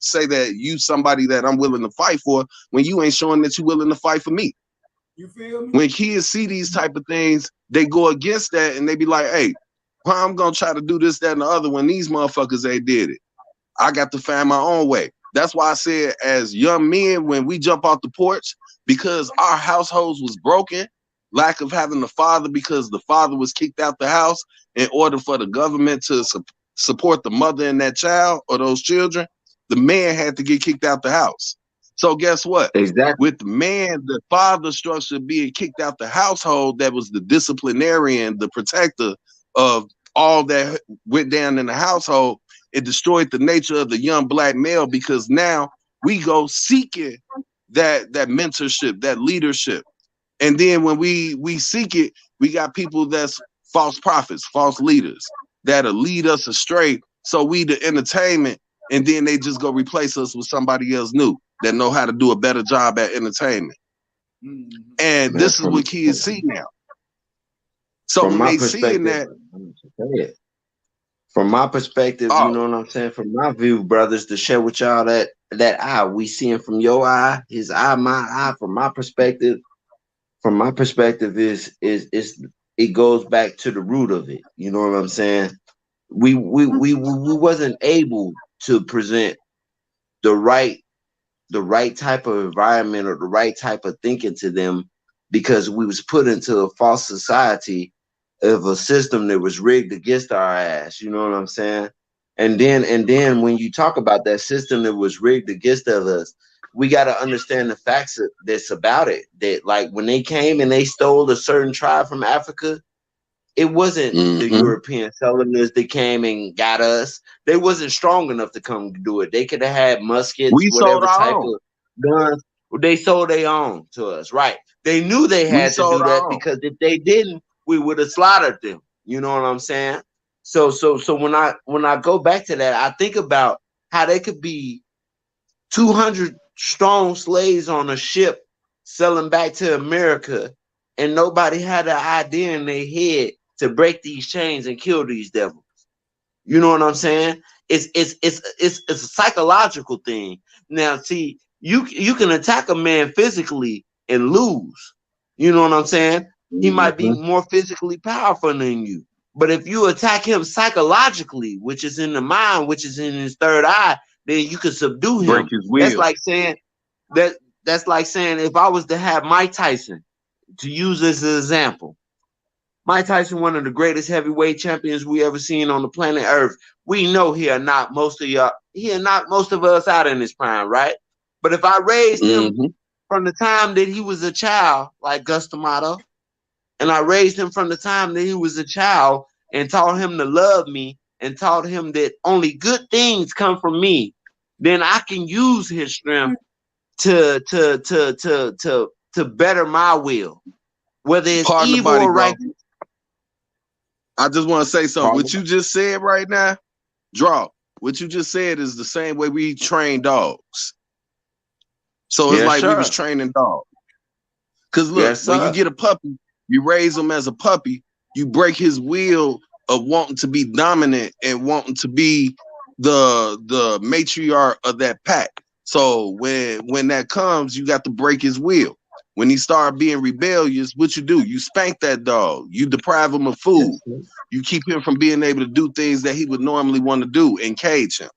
say that you somebody that I'm willing to fight for when you ain't showing that you're willing to fight for me? You feel me? When kids see these type of things, they go against that and they be like, hey, I'm gonna try to do this, that, and the other when these motherfuckers ain't did it. I got to find my own way. That's why I said, as young men, when we jump off the porch, because our households was broken, lack of having the father, because the father was kicked out the house in order for the government to support the mother and that child or those children, the man had to get kicked out the house. So guess what? exactly. With the man, the father structure being kicked out the household, that was the disciplinarian, the protector of all that went down in the household, it destroyed the nature of the young black male, because now we go seeking that mentorship, that leadership. And then when we seek it, we got people that's false prophets, false leaders that'll lead us astray. So we the entertainment, and then they just go replace us with somebody else new that know how to do a better job at entertainment. And Man, this is what kids see now. So from when my they seeing perspective, that, from my perspective, you know what I'm saying? From my view, brothers, to share with y'all that that eye. We seeing from your eye, his eye, my eye. From my perspective, is it goes back to the root of it. You know what I'm saying? We wasn't able to present the right type of environment or the right type of thinking to them because we was put into a false society of a system that was rigged against our ass. You know what I'm saying? And then when you talk about that system that was rigged against us, we got to understand the facts that's about it. That like when they came and they stole a certain tribe from Africa, it wasn't the Mm-hmm. European settlers that came and got us. They wasn't strong enough to come do it. They could have had muskets, We sold whatever our type own. of guns. They sold their own to us, right? They knew they We had to sold do that our own. because if they didn't, we would have slaughtered them. You know what I'm saying? So when I go back to that, I think about how they could be 200 strong slaves on a ship selling back to America, and nobody had an idea in their head to break these chains and kill these devils. You know what I'm saying? It's a psychological thing. Now, see, you can attack a man physically and lose. You know what I'm saying? He might be Mm-hmm. more physically powerful than you. But if you attack him psychologically, which is in the mind, which is in his third eye, then you can subdue Break him. his That's will. like saying that that's like saying if I was to have Mike Tyson, to use this as an example. Mike Tyson, one of the greatest heavyweight champions we ever seen on the planet Earth. We know he are not most of y'all, he are not most of us out in his prime, right? But if I raised him Mm-hmm. from the time that he was a child, like Gus D'Amato, and I raised him from the time that he was a child and taught him to love me and taught him that only good things come from me, then I can use his strength to better my will, whether it's Pardon the evil body, or bro. righteous. I just want to say something. Pardon? What you just said right now, draw. What you just said is the same way we train dogs. So it's Yes, like we was sir. training dogs. Cause look, Yes, when you sir. get a puppy, you raise him as a puppy, you break his will of wanting to be dominant and wanting to be the matriarch of that pack. So when that comes, you got to break his will. When he start being rebellious, what you do? You spank that dog. You deprive him of food. Yes, sir. You keep him from being able to do things that he would normally want to do and cage him.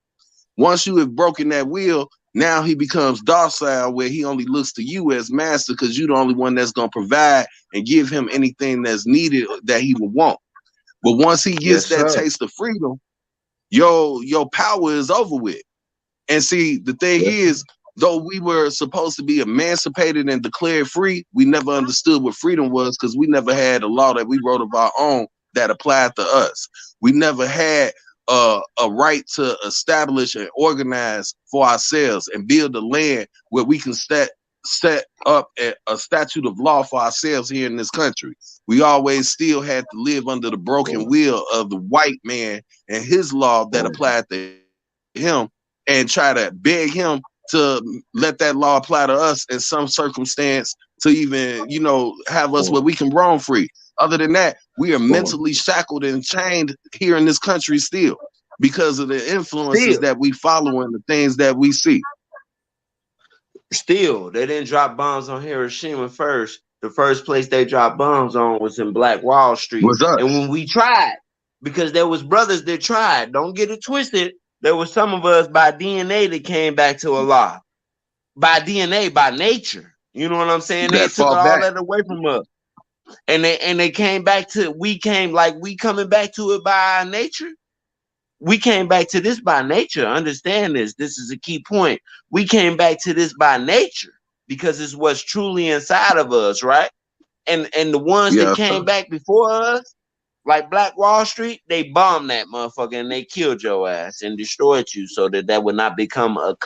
Once you have broken that will, now he becomes docile where he only looks to you as master because you're the only one that's going to provide and give him anything that's needed that he would want. But once he gets Yes, that sir. taste of freedom, your power is over with. And see, the thing Yes, is, though we were supposed to be emancipated and declared free, we never understood what freedom was because we never had a law that we wrote of our own that applied to us. We never had a right to establish and organize for ourselves and build a land where we can set up a statute of law for ourselves here in this country. We always still had to live under the broken will of the white man and his law that applied to him and try to beg him to let that law apply to us in some circumstance to even, have us where we can roam free. Other than that, we are mentally shackled and chained here in this country still because of the influences Still, that we follow and the things that we see. still, they didn't drop bombs on Hiroshima first. The first place they dropped bombs on was in Black Wall Street. Was And us. when we tried, because there was brothers that tried, don't get it twisted. There was some of us by DNA that came back to Allah. By DNA, by nature. You know what I'm saying? They That took fall all back. that away from us. And they came back to, we came like we coming back to it by our nature. We came back to this by nature. Understand this. This is a key point. We came back to this by nature because it's what's truly inside of us, right? And the ones that Yeah. came back before us, like Black Wall Street, they bombed that motherfucker and they killed your ass and destroyed you so that would not become a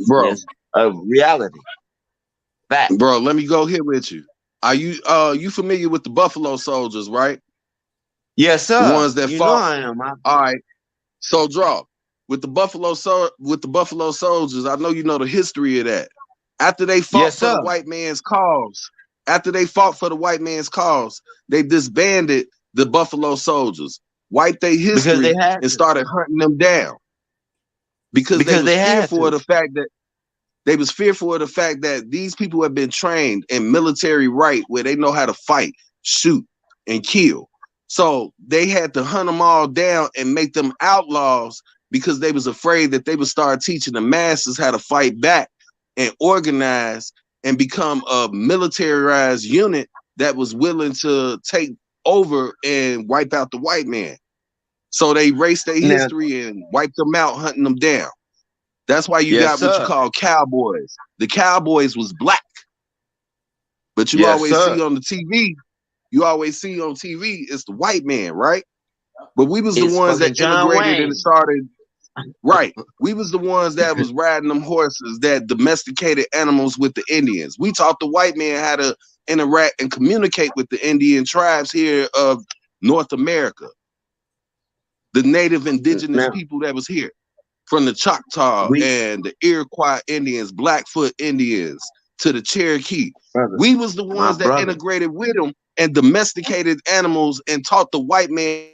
Bro, consciousness of reality. Fact. let me go here with you. Are you familiar with the Buffalo Soldiers, right? Yes, The sir. ones that You know fought. I am. All right. So draw with the Buffalo Soldiers. I know you know the history of that. After they fought Yes, for the sir. white man's cause, they disbanded the Buffalo Soldiers, wiped their Because they history, had and to. started hunting them down because they Because was they had fearful of to. the fact that. They was fearful of the fact that these people have been trained in military right, where they know how to fight, shoot, and kill. So they had to hunt them all down and make them outlaws because they was afraid that they would start teaching the masses how to fight back and organize and become a militarized unit that was willing to take over and wipe out the white man. So they erased their history and wiped them out, hunting them down. That's why you got what you call cowboys. The cowboys was black. But you always see on the TV, it's the white man, right? But we was the ones that immigrated and started, right. We was the ones that was riding them horses that domesticated animals with the Indians. We taught the white man how to interact and communicate with the Indian tribes here of North America. The native indigenous people that was here. From the Choctaw and the Iroquois Indians, Blackfoot Indians, to the Cherokee. We was the ones that integrated with them and domesticated animals and taught the white man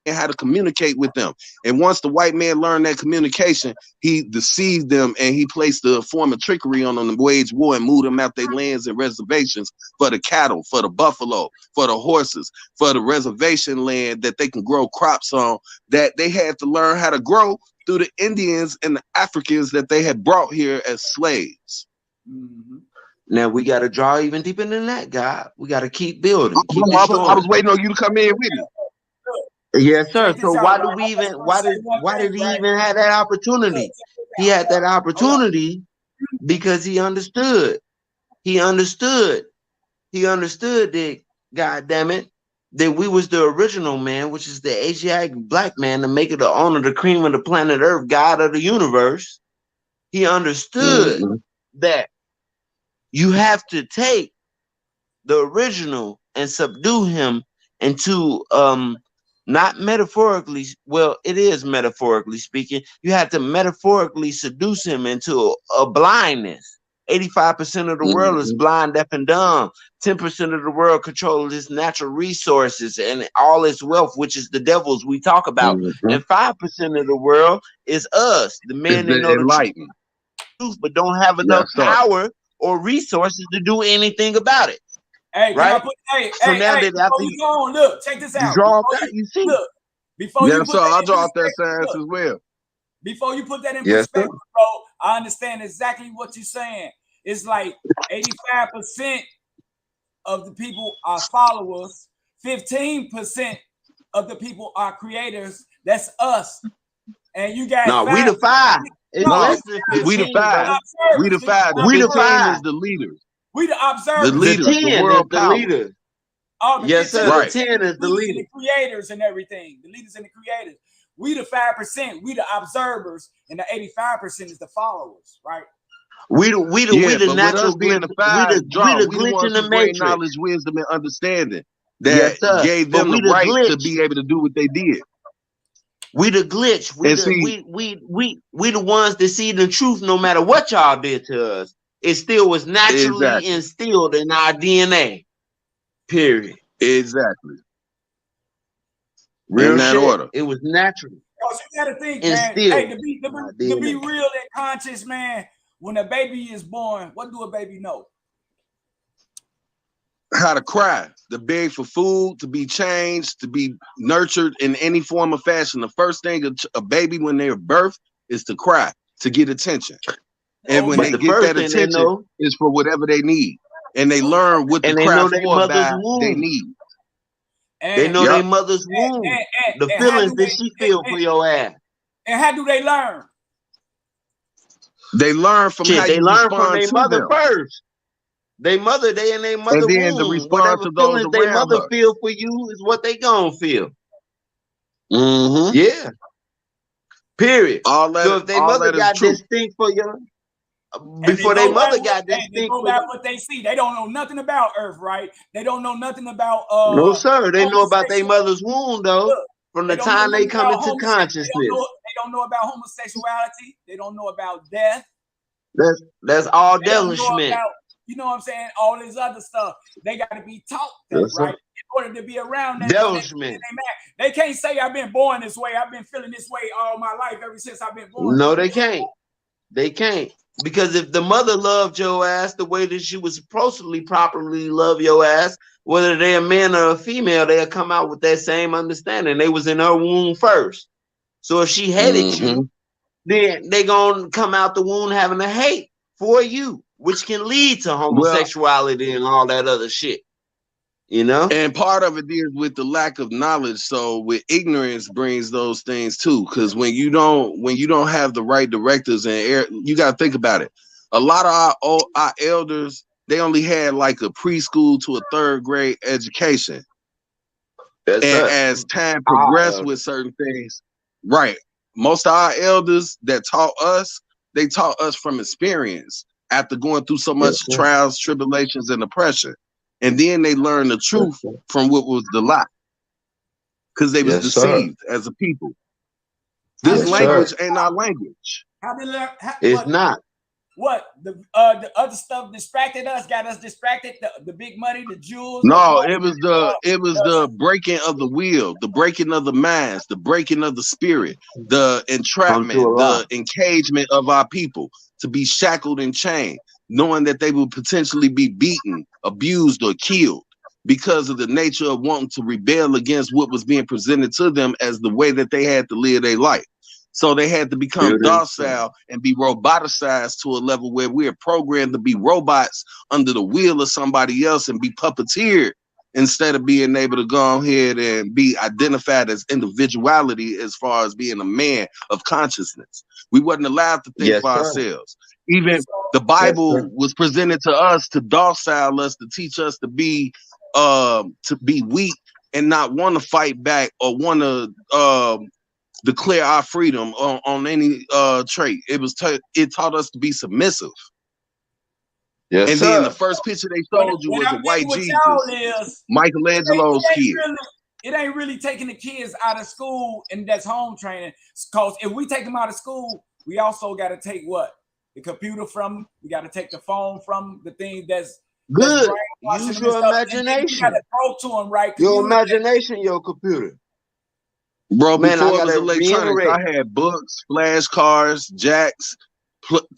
how to communicate with them. And once the white man learned that communication, he deceived them and he placed a form of trickery on them to wage war and moved them out their lands and reservations for the cattle, for the buffalo, for the horses, for the reservation land that they can grow crops on, that they had to learn how to grow through the Indians and the Africans that they had brought here as slaves. Mm-hmm. Now we got to draw even deeper than that, God. We got to keep building. I was waiting on you to come in with me. Yes, sir. So why do we even? Why did he even have that opportunity? He had that opportunity because he understood. He understood that, God damn it, that we was the original man, which is the Asiatic black man, the maker, the owner, the cream of the planet Earth, God of the universe. He understood that you have to take the original and subdue him into not metaphorically, well, it is metaphorically speaking, you have to metaphorically seduce him into a blindness. 85% of the world is blind, deaf, and dumb. 10% of the world controls its natural resources and all its wealth, which is the devils we talk about. And 5% of the world is us, the men that know the truth, but don't have enough power or resources to do anything about it. Hey, right? So now that after you go on, look, check this out. Draw that, you see? Look, before you put I'll draw that science as well. Before you put that in perspective, bro, I understand exactly what you're saying. It's like 85% of the people are followers, 15% of the people are creators. That's us. And you got we the 5. It's less than 15. We the 5. We the 5. We the 5 is the leaders. We the observers. The leaders. The 10 the world is the leaders. Oh, yes, sir. Right. The 10 is the leaders. The creators and everything. The leaders and the creators. We the 5%. We the observers, and the 85% is the followers, right? We the natural being the 5. We the glitch in the matrix. Knowledge, wisdom, and understanding that gave them the right to be able to do what they did. We the glitch. We the ones that see the truth no matter what y'all did to us. It still was naturally instilled in our DNA. Period. Exactly. Real in that order. It was natural. So you gotta think, man. Hey, to be real and conscious, man. When a baby is born, what do a baby know? How to cry, to beg for food, to be changed, to be nurtured in any form or fashion. The first thing a baby when they're birthed is to cry, to get attention. And when they get that attention, it's for whatever they need. And they learn what to cry for by they need. They know their mother's womb, the feelings that she feel for your ass. And how do they learn? They learn from how they you learn respond from their to mother them. First. They mother, they in their mother and then womb. The response whatever to those feelings their mother her. feel for you is what they gonna feel. Yeah. Period. So if their mother got distinct for you, before their mother got distinct, they go by what they see. They don't know nothing about Earth, right? They don't know nothing about no, sir. They know about their mother's womb, though. Look, from the time they come into consciousness. They don't know about homosexuality. They don't know about death. That's all devilishment. You know what I'm saying? All this other stuff. They got to be taught that, right? In order to be around that. Devilishment. They can't say I've been born this way. I've been feeling this way all my life ever since I've been born. No, they can't. They can't. Because if the mother loved your ass the way that she was supposedly properly love your ass, whether they're a man or a female, they'll come out with that same understanding. They was in her womb first. So if she hated you, then they gonna come out the womb having a hate for you, which can lead to homosexuality and all that other shit. You know? And part of it deals with the lack of knowledge. So with ignorance brings those things too. Because when you don't have the right directives and you gotta think about it. A lot of our elders, they only had like a preschool to a 3rd grade education. And as time progressed with certain things, right. Most of our elders that taught us, they taught us from experience after going through so much trials, tribulations, and oppression. And then they learned the truth from what was the lie. Because they was deceived as a people. This language ain't our language. How they learn? It's not. What? The other stuff distracted us, got us distracted. The big money, the jewels. No, it was the breaking of the wheel, the breaking of the minds, the breaking of the spirit, the entrapment, the engagement of our people to be shackled and chained, knowing that they would potentially be beaten, abused, or killed because of the nature of wanting to rebel against what was being presented to them as the way that they had to live their life. So they had to become docile and be roboticized to a level where we are programmed to be robots under the wheel of somebody else and be puppeteered instead of being able to go ahead and be identified as individuality as far as being a man of consciousness. We wasn't allowed to think for ourselves. Even the Bible was presented to us to docile us, to teach us to be weak and not want to fight back or want to declare our freedom on any trait. It taught us to be submissive. Yes, and then the first picture they showed you was a white Jesus, Michelangelo's kid. It ain't really taking the kids out of school, and that's home training. Because if we take them out of school, we also got to take what? The computer from them. We got to take the phone from the thing that's good. Use your imagination. You got to throw to them, right? Your imagination, your computer. Bro, man, before it was electronics, I had books, flashcards, jacks,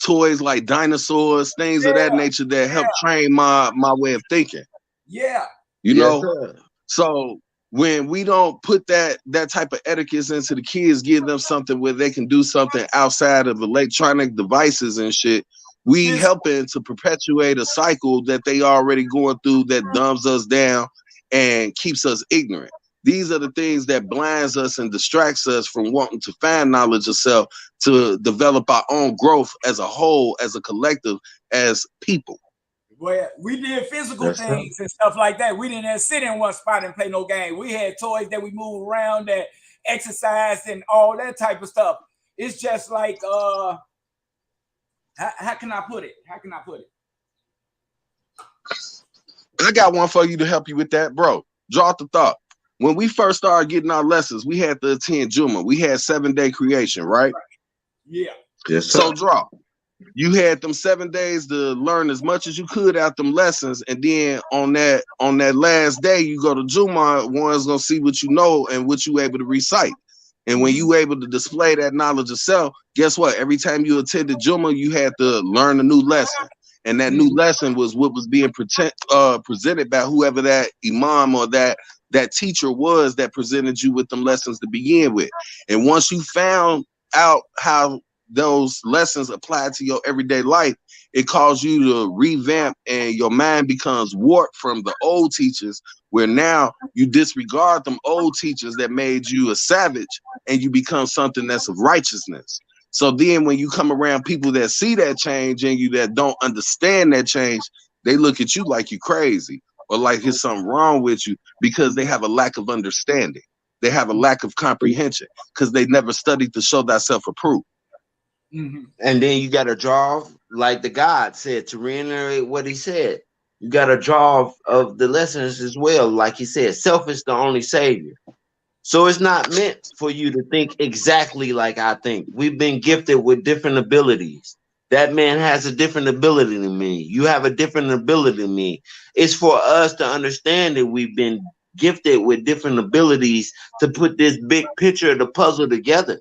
toys like dinosaurs, things of that nature that helped train my way of thinking. Yeah. You know? So when we don't put that type of etiquette into the kids, give them something where they can do something outside of electronic devices and shit, we helping to perpetuate a cycle that they already going through that dumbs us down and keeps us ignorant. These are the things that blinds us and distracts us from wanting to find knowledge of self, to develop our own growth as a whole, as a collective, as people. Well, we did physical things and stuff like that. We didn't sit in one spot and play no game. We had toys that we moved around, that exercised and all that type of stuff. It's just like, how can I put it? I got one for you to help you with that, bro. Draw the thought. When we first started getting our lessons, we had to attend Juma. We had 7-day creation, right? Yeah. Yes, sir. So draw. You had them 7 days to learn as much as you could out them lessons, and then on that last day, you go to Juma. One's gonna see what you know and what you able to recite. And when you able to display that knowledge of self, guess what? Every time you attended Juma, you had to learn a new lesson. And that new lesson was what was being presented by whoever that imam or that teacher was that presented you with them lessons to begin with. And once you found out how those lessons apply to your everyday life, it caused you to revamp, and your mind becomes warped from the old teachers, where now you disregard them old teachers that made you a savage, and you become something that's of righteousness. So then when you come around people that see that change in you, that don't understand that change, they look at you like you crazy or like there's something wrong with you, because they have a lack of understanding. They have a lack of comprehension because they never studied to show thyself approved. Mm-hmm. And then you got to draw, like the God said, to reiterate what he said. You got to draw of the lessons as well. Like he said, self is the only savior. So it's not meant for you to think exactly like I think. We've been gifted with different abilities. That man has a different ability than me. You have a different ability than me. It's for us to understand that we've been gifted with different abilities to put this big picture of the puzzle together.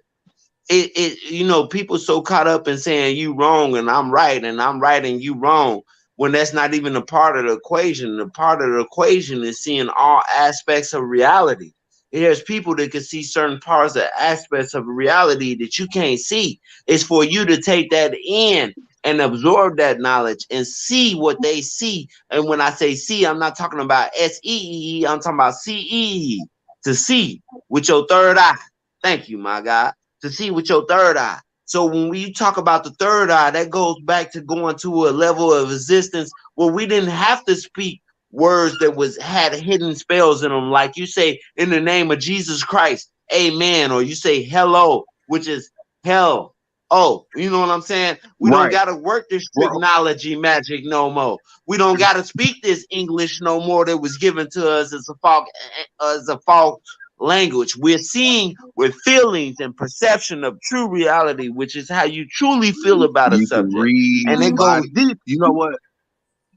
you know, people so caught up in saying you wrong and I'm right and you wrong, when that's not even a part of the equation. The part of the equation is seeing all aspects of reality. There's people that can see certain parts of aspects of reality that you can't see. It's for you to take that in and absorb that knowledge and see what they see. And when I say see, I'm not talking about S-E-E, I'm talking about C-E-E, to see with your third eye. Thank you, my God. To see with your third eye. So when we talk about the third eye, that goes back to going to a level of existence where we didn't have to speak words that had hidden spells in them, like you say, in the name of Jesus Christ, amen, or you say hello, which is hell. Oh, you know what I'm saying? We don't got to work this technology magic no more. We don't got to speak this English no more that was given to us as a false language. We're seeing with feelings and perception of true reality, which is how you truly feel about a subject. And it goes deep. You know what?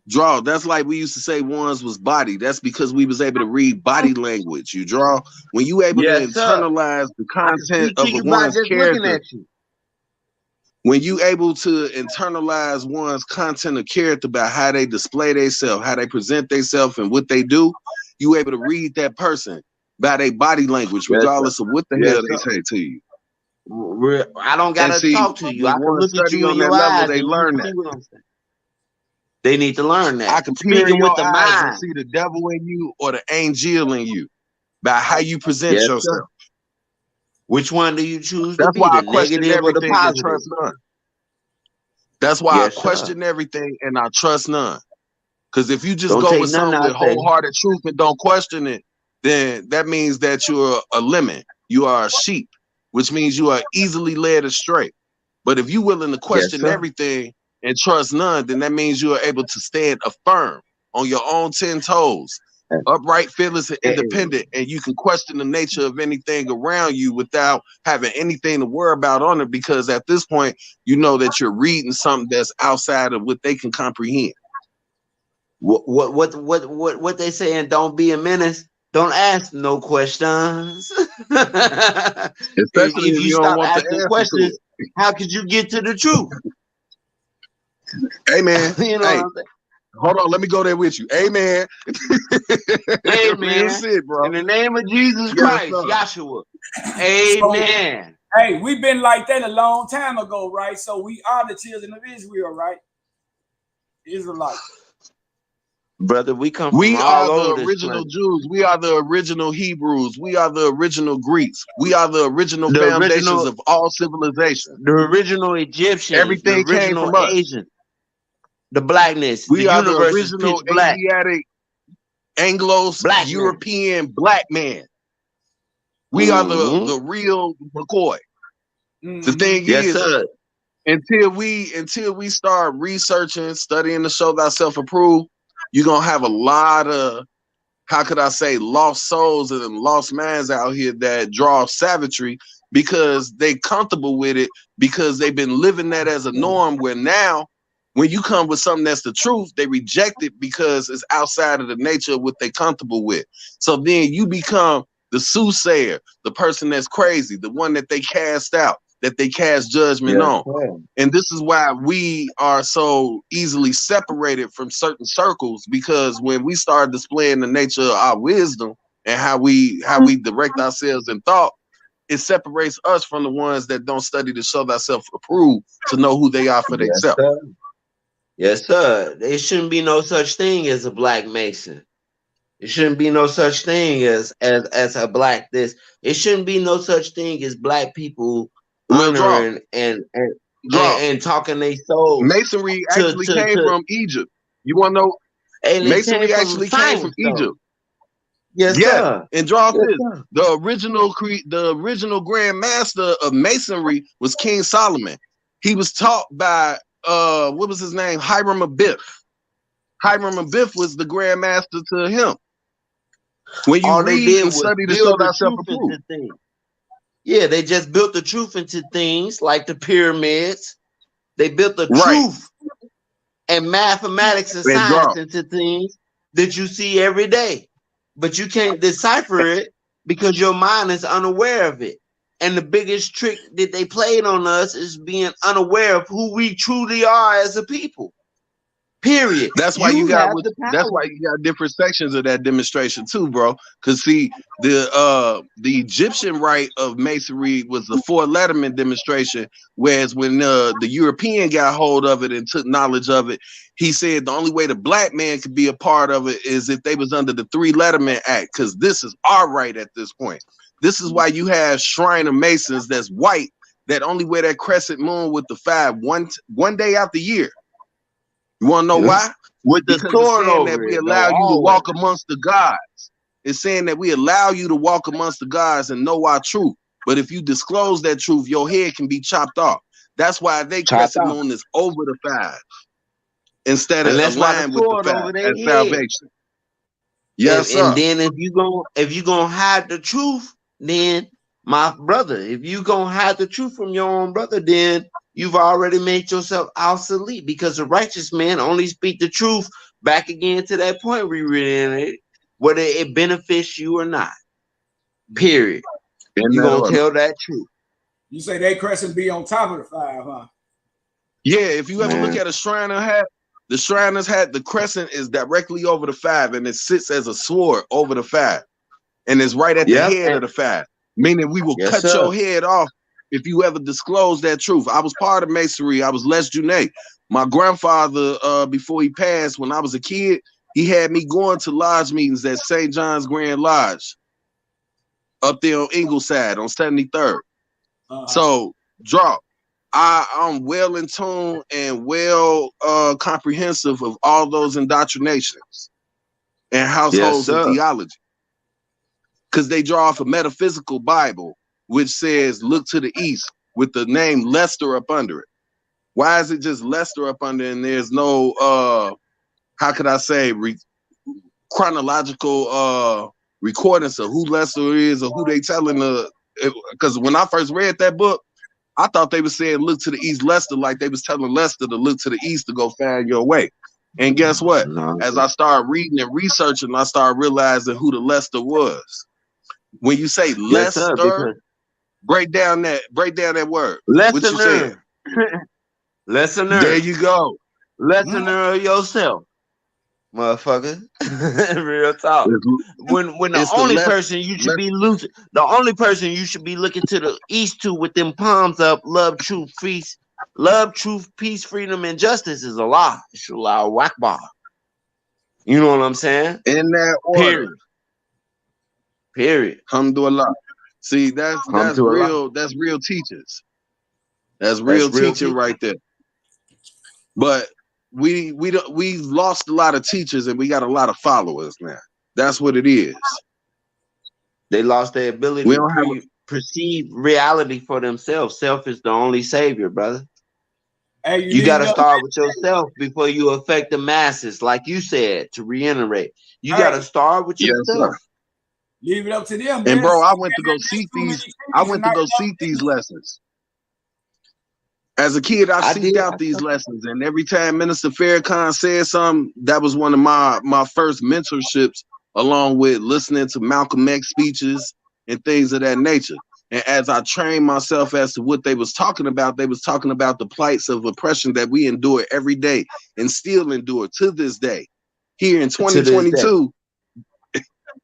Draw. That's like we used to say ones was body. That's because we was able to read body language. You draw. When you able to internalize the content of one's character. When you able to internalize one's content of character about how they display themselves, how they present themselves, and what they do, you able to read that person by their body language, regardless of what the hell they say to you. I don't gotta talk to you. I can look at you in your eyes. They learn that. They need to learn that. I can peer in your eyes and see the devil in you or the angel in you by how you present yourself. Sir. Which one do you choose to be? Why I question everything and trust none. That's why I question everything and I trust none. Because if you just go with something with wholehearted truth and don't question it, then that means that you're a lemon. You are a sheep, which means you are easily led astray. But if you're willing to question everything and trust none, then that means you are able to stand firm on your own 10 toes, upright, fearless, and independent, and you can question the nature of anything around you without having anything to worry about on it, because at this point, you know that you're reading something that's outside of what they can comprehend. What they saying? Don't be a menace. Don't ask no questions. Especially if you stop asking questions, how could you get to the truth? Amen. You know what I'm saying? Hold on, let me go there with you. Amen. Amen. Shit, bro. In the name of Jesus Christ, Yahshua. Amen. So, hey, we've been like that a long time ago, right? So we are the children of Israel, right? Israelites. Brother, we come from all over the original Jews. We are the original Hebrews. We are the original Greeks. We are the original foundations of all civilization. The original Egyptians. Everything the original came from Asian. Us. The blackness. We the are universe the original Asiatic, Anglo-European black man. We are the real McCoy. The thing is, until we start researching, studying to show thyself approved, you're gonna have a lot of, how could I say, lost souls and lost minds out here that draw savagery because they comfortable with it, because they've been living that as a norm, where now when you come with something that's the truth, they reject it because it's outside of the nature of what they're comfortable with. So then you become the soothsayer, the person that's crazy, the one that they cast out, that they cast judgment on. And this is why we are so easily separated from certain circles, because when we start displaying the nature of our wisdom and how we direct ourselves in thought, it separates us from the ones that don't study to show thyself approved, to know who they are for themselves. Yes, sir. There shouldn't be no such thing as a black Mason. It shouldn't be no such thing as a black this. It shouldn't be no such thing as black people honoring and talking their souls. Masonry actually came from Egypt. You want to know? Masonry actually came from Egypt. Yes, sir. And draw this. The original Grand Master of Masonry was King Solomon. He was taught by what was his name? Hiram Abiff. Hiram Abiff was the Grand Master to him. When you read and study to show thyself approved. Yeah, they just built the truth into things like the pyramids. They built the truth and mathematics and science into things that you see every day. But you can't decipher it because your mind is unaware of it. And the biggest trick that they played on us is being unaware of who we truly are as a people. Period. That's why you got different sections of that demonstration too, bro. Cause see, the Egyptian rite of masonry was the 4 Letterman demonstration, whereas when the European got hold of it and took knowledge of it, he said the only way the black man could be a part of it is if they was under the 3 Letterman Act, because this is our right at this point. This is why you have Shrine of Masons that's white that only wear that crescent moon with the 5 one day out the year. You want to know why? With the sword over that we allow you to walk amongst the gods. It's saying that we allow you to walk amongst the gods and know our truth. But if you disclose that truth, your head can be chopped off. That's why they crescent moon is over the 5 instead of aligned with the 5 as salvation. Yes, sir. And then if you gonna hide the truth, then my brother, if you gonna hide the truth from your own brother, then you've already made yourself obsolete, because a righteous man only speak the truth. Back again to that point we reiterated, whether it benefits you or not. Period. You gonna tell that truth. You say they crescent be on top of the 5, huh? Yeah, if you ever look at a Shriner hat, the Shriner's hat, the crescent is directly over the 5, and it sits as a sword over the 5, and it's right at the head of the 5. Meaning we will cut your head off if you ever disclose that truth. I was part of masonry. I was Les Junet. My grandfather, before he passed, when I was a kid, he had me going to lodge meetings at St. John's Grand Lodge up there on Ingleside on 73rd. So, drop. I'm well in tune and well comprehensive of all those indoctrinations and households and theology. Because they draw off a metaphysical Bible which says look to the east with the name Lester up under it. Why is it just Lester up under and there's no how could I say chronological recordings of who Lester is or who they telling because when I first read that book, I thought they were saying look to the east Lester, like they was telling Lester to look to the east to go find your way. And guess what? As I started reading and researching, I started realizing who the Lester was. When you say Lester, break down that word. Listener. Listener. There you go. Listener of yourself. Motherfucker. Real talk. When the only person you should be losing, the only person you should be looking to the east to with them palms up, love, truth, peace, freedom, and justice is Allah. Inshallah Akbar. You know what I'm saying? In that order. Period. Alhamdulillah. See, that's real. That's real teachers. That's real teaching right there. But we lost a lot of teachers and we got a lot of followers now. That's what it is. They lost their ability to perceive reality for themselves. Self is the only savior, brother. Hey, you got to start with yourself before you affect the masses. Like you said, to reiterate, you got to start with yourself. Leave it up to them. And bro, I went to go see these lessons. As a kid, I seeked out these lessons, and every time Minister Farrakhan said something, that was one of my first mentorships, along with listening to Malcolm X speeches and things of that nature. And as I trained myself as to what they was talking about the plights of oppression that we endure every day and still endure to this day. Here in 2022,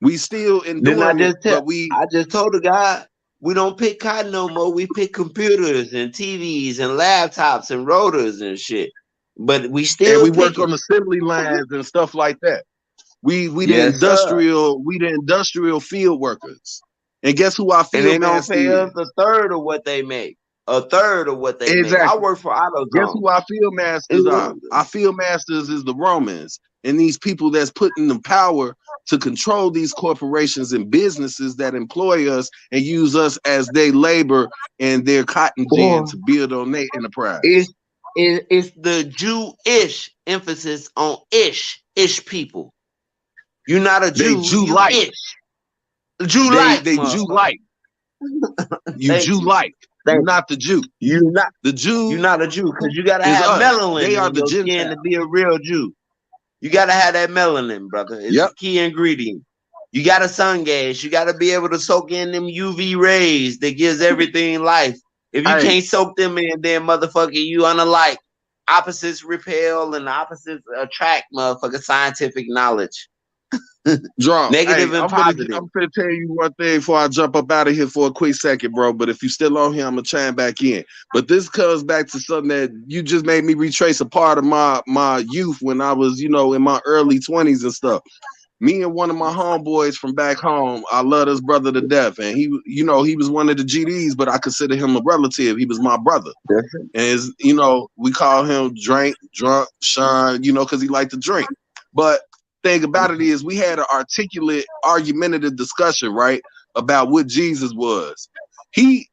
we still enduring it, but I just told the guy, we don't pick cotton no more. We pick computers and TVs and laptops and rotors and shit. But we still work on assembly lines and stuff like that. We the industrial field workers. And guess who our field master is? They don't pay us a third of what they make. Make. I work for AutoZone. Guess who our field masters are? Our field masters is the Romans and these people that's putting the power to control these corporations and businesses that employ us and use us as they labor and their cotton gin to build on their enterprise. It's the Jewish emphasis on ish people. You're not a Jew. They Jew-like. They Jew-like. You Jew-like. You're not the Jew. You're not the Jew. You're not a Jew because you gotta have melanin in your skin to be a real Jew. You gotta have that melanin, brother. It's a key ingredient. You got a sun gas. You got to be able to soak in them UV rays that gives everything life. If you can't soak them in, then motherfucker, you unlike. Opposites repel and opposites attract, motherfucker. Scientific knowledge. Negative and positive. I'm gonna tell you one thing before I jump up out of here for a quick second, bro. But if you're still on here, I'm gonna chime back in. But this comes back to something that you just made me retrace a part of my youth when I was, you know, in my early 20s and stuff. Me and one of my homeboys from back home, I love this brother to death, and he, you know, he was one of the GDs, but I consider him a relative. He was my brother, and you know, we call him Drunk Sean, you know, because he liked to drink. But thing about it is, we had an articulate, argumentative discussion, right, about what Jesus was. He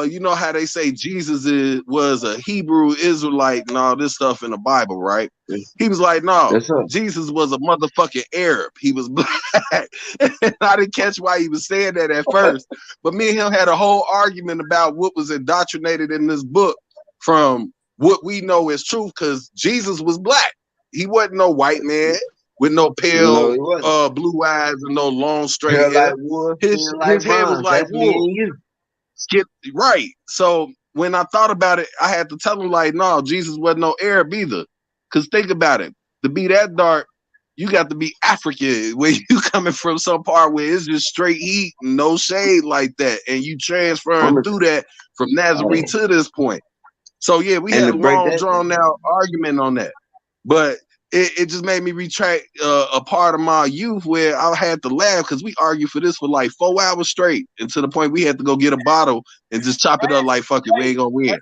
you know how they say Jesus was a Hebrew Israelite and all this stuff in the Bible, right? He was like, no, Jesus was a motherfucking Arab. He was black. And I didn't catch why he was saying that at first. But me and him had a whole argument about what was indoctrinated in this book from what we know is truth, because Jesus was black. He wasn't no white man with no pale blue eyes and no long straight hair. His hair was like wool. Right. So when I thought about it, I had to tell him, like, no, Jesus wasn't no Arab either. Because think about it. To be that dark, you got to be African, where you coming from some part where it's just straight heat, no shade like that. And you transferring through that from Nazareth to this point. So yeah, we had a long drawn out argument on that. But it just made me retract a part of my youth where I had to laugh because we argued for this for like 4 hours straight, and to the point we had to go get a bottle and just chop it up like, fuck it, we ain't gonna win.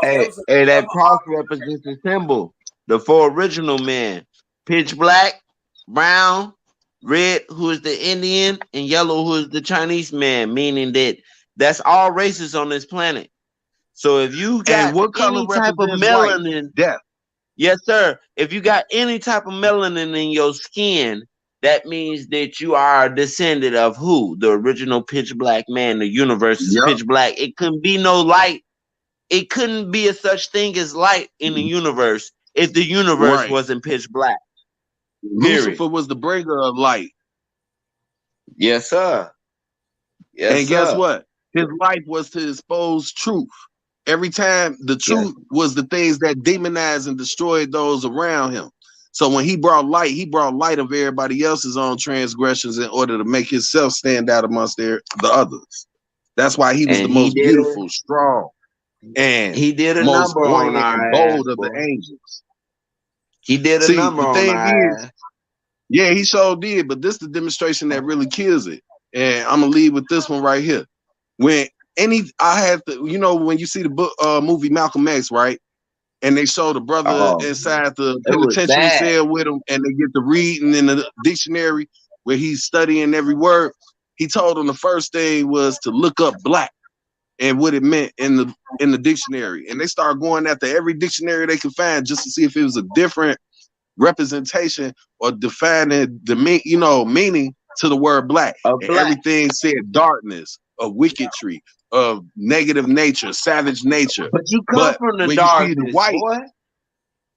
Hey, that cross represents the symbol. The 4 original men: pitch black, brown, red, who is the Indian, and yellow, who is the Chinese man, meaning that that's all races on this planet. So if you got any type of melanin, death. Yes, sir. If you got any type of melanin in your skin, that means that you are a descendant of who? The original pitch black man. The universe is pitch black. It couldn't be no light. It couldn't be a such thing as light in the universe if the universe wasn't pitch black. Lucifer was the bringer of light. Yes, sir. Yes, and guess what? His life was to expose truth. Every time the truth was the things that demonized and destroyed those around him. So when he brought light of everybody else's own transgressions in order to make himself stand out amongst the others. That's why he was the most beautiful, strong, and he did a most number on our bold of the angels. He did a number on our ass. Yeah, he sure did, but this is the demonstration that really kills it. And I'm gonna leave with this one right here. I had to, you know, when you see the book movie Malcolm X, right? And they show the brother inside the penitentiary cell with him, and they get to reading in the dictionary where he's studying every word. He told him the first thing was to look up black and what it meant in the dictionary. And they start going after every dictionary they can find just to see if it was a different representation or defining the meaning to the word black. And everything said darkness, a wicketry, of negative nature, savage nature. But you come from the darkness, the white, boy.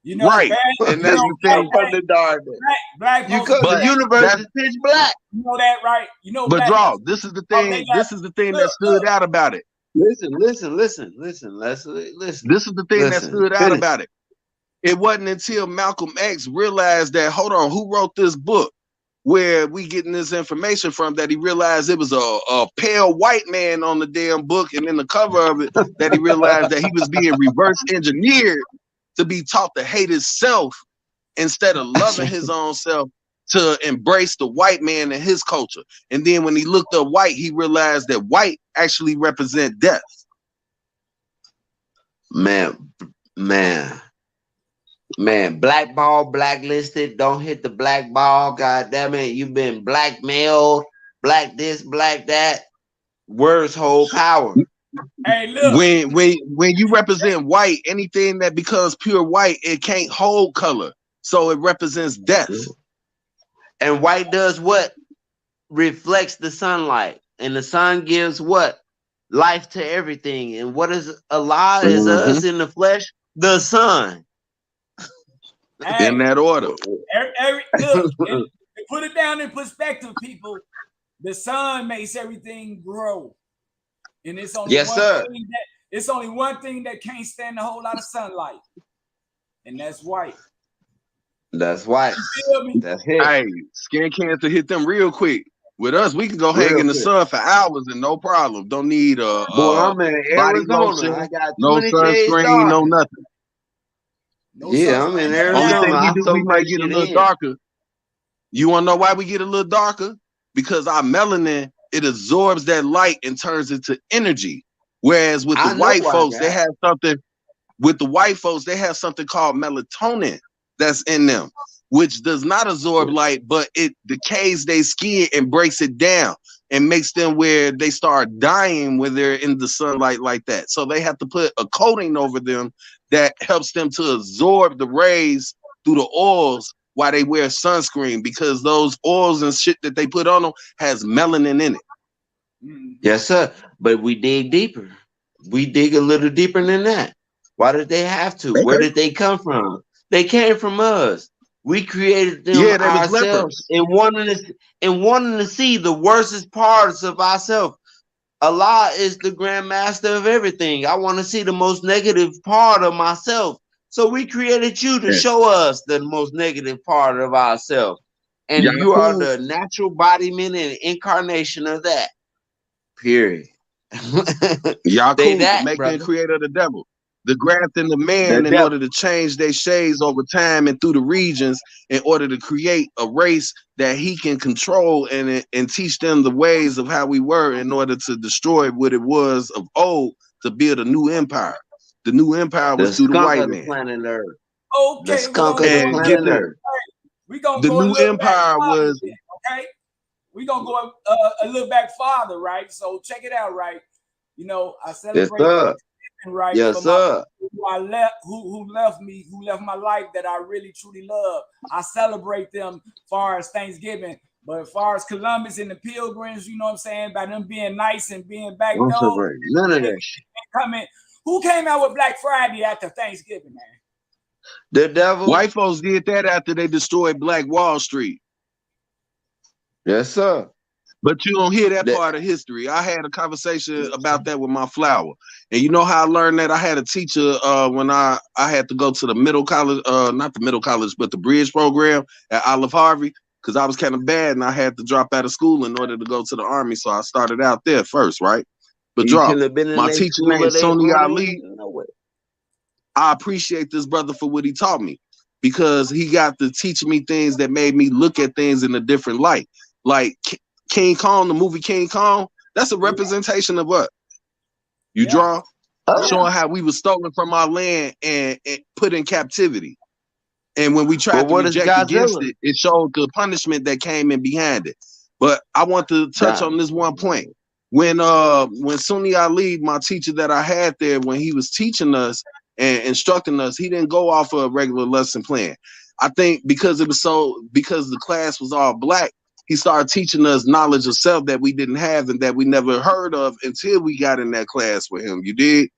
You know, right? And that's the thing. From the darkness. Black the universe is pitch black. You know that, right? You know. But draw. This is the thing. This is the thing that stood out about it. Listen. This is the thing that stood out about it. It wasn't until Malcolm X realized that, hold on, who wrote this book? Where we getting this information from, that he realized it was a pale white man on the damn book, and in the cover of it, that he realized that he was being reverse engineered to be taught to hate himself instead of loving his own self, to embrace the white man and his culture. And then when he looked up white, he realized that white actually represent death. Man, blackball, blacklisted, don't hit the black ball. God damn it, you've been blackmailed, black this, black that. Words hold power. Hey, look. When you represent white, anything that becomes pure white, it can't hold color. So it represents death. And white does what? Reflects the sunlight. And the sun gives what? Life to everything. And what is Allah is us in the flesh? The sun. In that order. Look, to put it down in perspective, people. The sun makes everything grow, and it's only it's only one thing that can't stand a whole lot of sunlight, and that's white. That's white. That's it. Hey, skin cancer hit them real quick. With us, we can go hang in the sun for hours and no problem. Don't need boy, I'm in body Arizona. lotion, I got no sunscreen, no nothing. I'm in Arizona. Only thing we do, we might get a little darker. You want to know why we get a little darker? Because our melanin, it absorbs that light and turns it to energy. Whereas with the white folks, they have something. With the white folks, they have something called melatonin that's in them, which does not absorb light, but it decays their skin and breaks it down and makes them where they start dying when they're in the sunlight like that. So they have to put a coating over them that helps them to absorb the rays through the oils while they wear sunscreen, because those oils and shit that they put on them has melanin in it. Yes, sir. But we dig deeper. We dig a little deeper than that. Why did they have to? Where did they come from? They came from us. We created them ourselves and wanting to see the worstest parts of ourselves. Allah is the grandmaster of everything. I want to see the most negative part of myself. So we created you to show us the most negative part of ourselves. And you are the natural embodiment and incarnation of that. Period. Y'all cool. Make them creator the devil. The graft in the man in order to change their shades over time and through the regions in order to create a race that he can control and teach them the ways of how we were in order to destroy what it was of old to build a new empire. The new empire was through the white man. Planet Earth. Okay, the skunk of the planet Earth. We gonna the go new empire was okay. We gonna go a little back farther, right? So check it out, right? You know, I celebrate right. Yes, sir. Who left me, who left my life that I really truly love. I celebrate them far as Thanksgiving. But as far as Columbus and the Pilgrims, you know what I'm saying, by them being nice and being back door, none of that shit. Who came out with Black Friday after Thanksgiving, man? The devil. White folks did that after they destroyed Black Wall Street. Yes, sir. But you don't hear that part of history. I had a conversation about that with my flower. And you know how I learned that? I had a teacher when I had to go to the middle college, not the middle college, but the bridge program at Olive Harvey, because I was kind of bad and I had to drop out of school in order to go to the Army. So I started out there first, right? But my teacher named Sonny Ali. I appreciate this brother for what he taught me, because he got to teach me things that made me look at things in a different light. Like King Kong, the movie King Kong, that's a representation of what? You draw? Showing how we were stolen from our land and put in captivity. And when we tried to reject against it, it showed the punishment that came in behind it. But I want to touch on this one point. When Sunni Ali, my teacher that I had there, when he was teaching us and instructing us, he didn't go off of a regular lesson plan. I think because the class was all black, he started teaching us knowledge of self that we didn't have and that we never heard of until we got in that class with him. You did?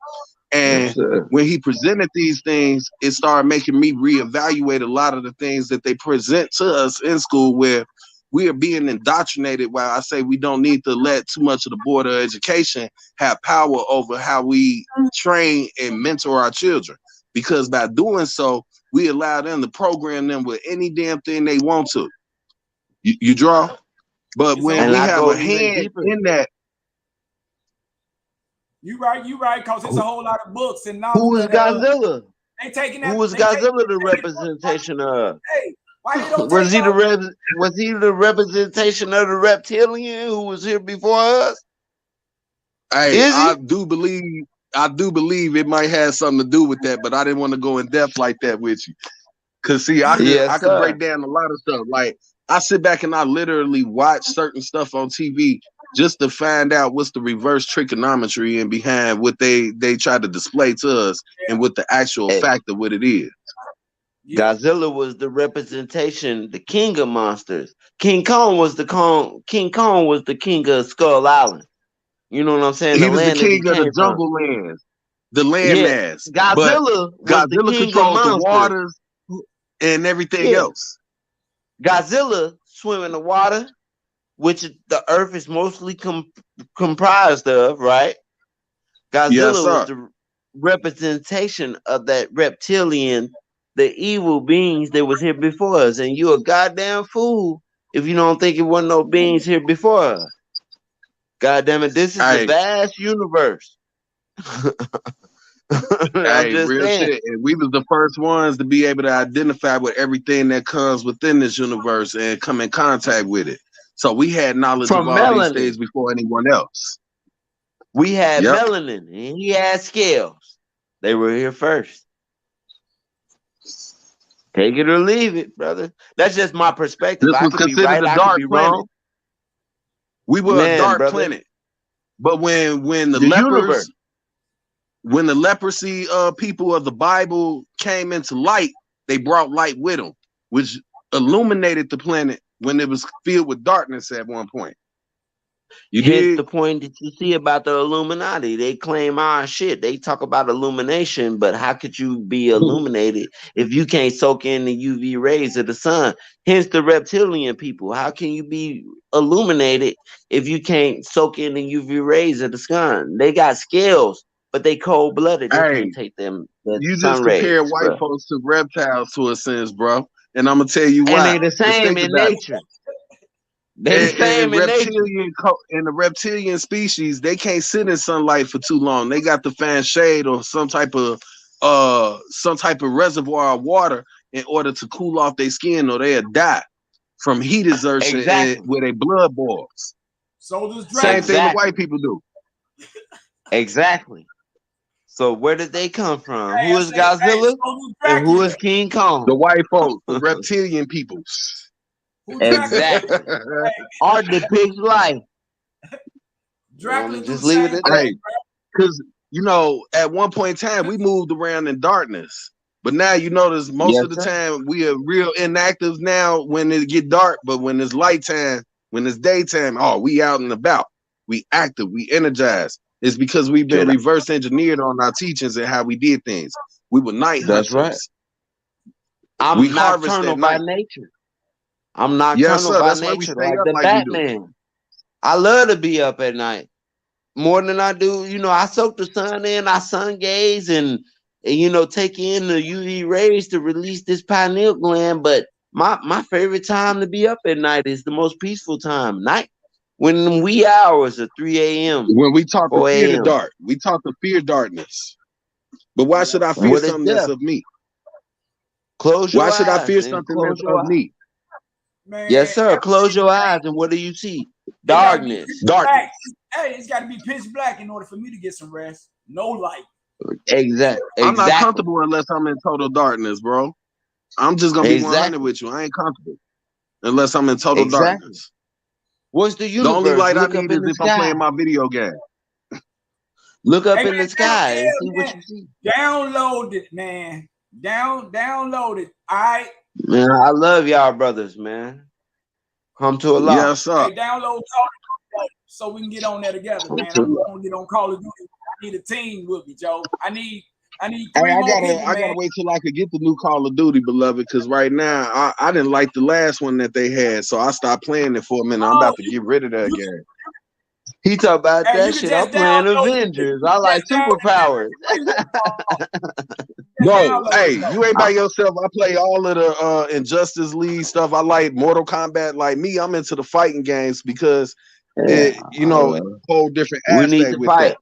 And when he presented these things, it started making me reevaluate a lot of the things that they present to us in school, where we are being indoctrinated. While I say we don't need to let too much of the board of education have power over how we train and mentor our children, because by doing so, we allow them to program them with any damn thing they want to. You draw? But when we have a hand in that, you right, because it's a whole lot of books and knowledge. Who is Godzilla? They taking that. Who was Godzilla the representation of? Hey, why they don't was he the representation of the reptilian who was here before us? Hey, I do believe it might have something to do with that, but I didn't want to go in depth like that with you. Cause see, I could break down a lot of stuff. Like I sit back and I literally watch certain stuff on TV just to find out what's the reverse trigonometry and behind what they try to display to us and what the actual fact of what it is. Godzilla was the representation, the king of monsters. King Kong was the king of Skull Island. You know what I'm saying? He was the king of the jungle lands, the land mass. Godzilla controls the waters and everything else. Godzilla swim in the water, which the earth is mostly comprised of, right? Yes, Godzilla was sir. the representation of that reptilian, the evil beings that was here before us. And you a goddamn fool if you don't think it wasn't no beings here before us. God damn it, this is a Hey, vast universe. I'm hey, just real saying. shit. And we was the first ones to be able to identify with everything that comes within this universe and come in contact with it. So we had knowledge of From all these melanin, things before anyone else. we had Yep. melanin, and he had scales. They were here first. Take it or leave it, brother. That's just my perspective. This I was could be considered right, a I could dark be planet. wrong. We were a Man, dark brother, planet. But when the the lepers, universe. when the leprosy people of the Bible came into light, they brought light with them, which illuminated the planet when it was filled with darkness at one point. You Hence did? the point that you see about the Illuminati. They claim our shit. They talk about illumination, but how could you be illuminated if you can't soak in the UV rays of the sun? Hence the reptilian people. How can you be illuminated if you can't soak in the UV rays of the sun? They got scales, but they cold-blooded. They Hey, can't take them the you sun just compare rays, white bro. folks to reptiles to a sense, bro. And I'm gonna tell you And why. they the Because same think in about it. nature. They the same in nature. In the reptilian species, they can't sit in sunlight for too long. They got to find shade or some type of reservoir of water in order to cool off their skin, or they'll die from heat exertion Exactly. where their blood boils. So does Same thing the Exactly. white people do. Exactly. So where did they come from? Who I is say, hey, Godzilla so does and who Dracula. is King Kong? The white folks, the reptilian peoples. Who Dracula? Exactly. Hey, Art depicts life. Dracula do Just the leave same it at thing, that. Hey, because at one point in time we moved around in darkness, but now you notice most Yes, of the sir. time we are real inactive now when it get dark. But when it's light time, when it's daytime, oh, we out and about, we active, we energized. It's because we've been reverse engineered on our teachings and how we did things. We were night That's hunters. right. I'm We harvest nocturnal at by night. nature. I'm Yes, nocturnal sir. by That's why we nature, stay like up the like we do. Batman. I love to be up at night more than I do. I soak the sun in, I sun gaze, and take in the UV rays to release this pineal gland. But my favorite time to be up at night is the most peaceful time, night, when the wee hours of 3 a.m., When we talk to 4 fear the a.m. dark, we talk to fear darkness. But why should I fear What is something death? that's of me? Close Why your should I fear eyes and something close that's your of eyes. me? man. Yes, sir. Close your eyes, and what do you see? It gotta be Darkness. pitch Darkness. black. Hey, it's got to be pitch black in order for me to get some rest. No light. Exactly. I'm not comfortable unless I'm in total darkness, bro. I'm just gonna be 100 with you. I ain't comfortable unless I'm in total darkness. What's the universe? The only light I Look need up is in the if I'm sky. playing my video game. Look up Hey, in man, the sky and see man, what you see. Download it, man. Download it. All right. Man, I love y'all brothers, man. Come to a lot. Yes, sir. Hey, download so we can get on there together, man. I'm gonna get on Call of Duty. I need a team with me, Joe. I need three more people, I gotta wait till I could get the new Call of Duty, beloved, because right now I didn't like the last one that they had, so I stopped playing it for a minute. I'm about to get rid of that game. He talk about that shit. I'm playing Avengers. I like superpowers. Bro, hey, you ain't by yourself. I play all of the Injustice League stuff. I like Mortal Kombat. Like me, I'm into the fighting games because whole different aspect with that.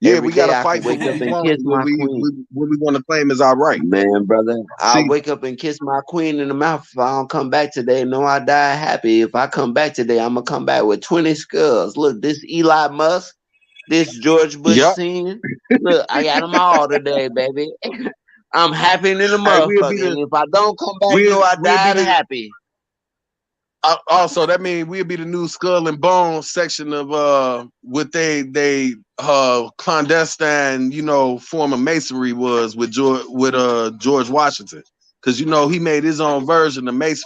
Yeah, we gotta fight for what we want, what we want to claim as our right. Man, brother, I'll wake up and kiss my queen in the mouth if I don't come back today. No, I die happy. If I come back today, I'm gonna come back with 20 skulls. Look, this Eli Musk, this George Bush Senior. Look, I got them all today, baby. I'm happy in the motherfucker. If I don't come back, I died happy. Also, that means we'll be the new Skull and Bones section of what they clandestine, form of masonry was with George Washington, because he made his own version of masonry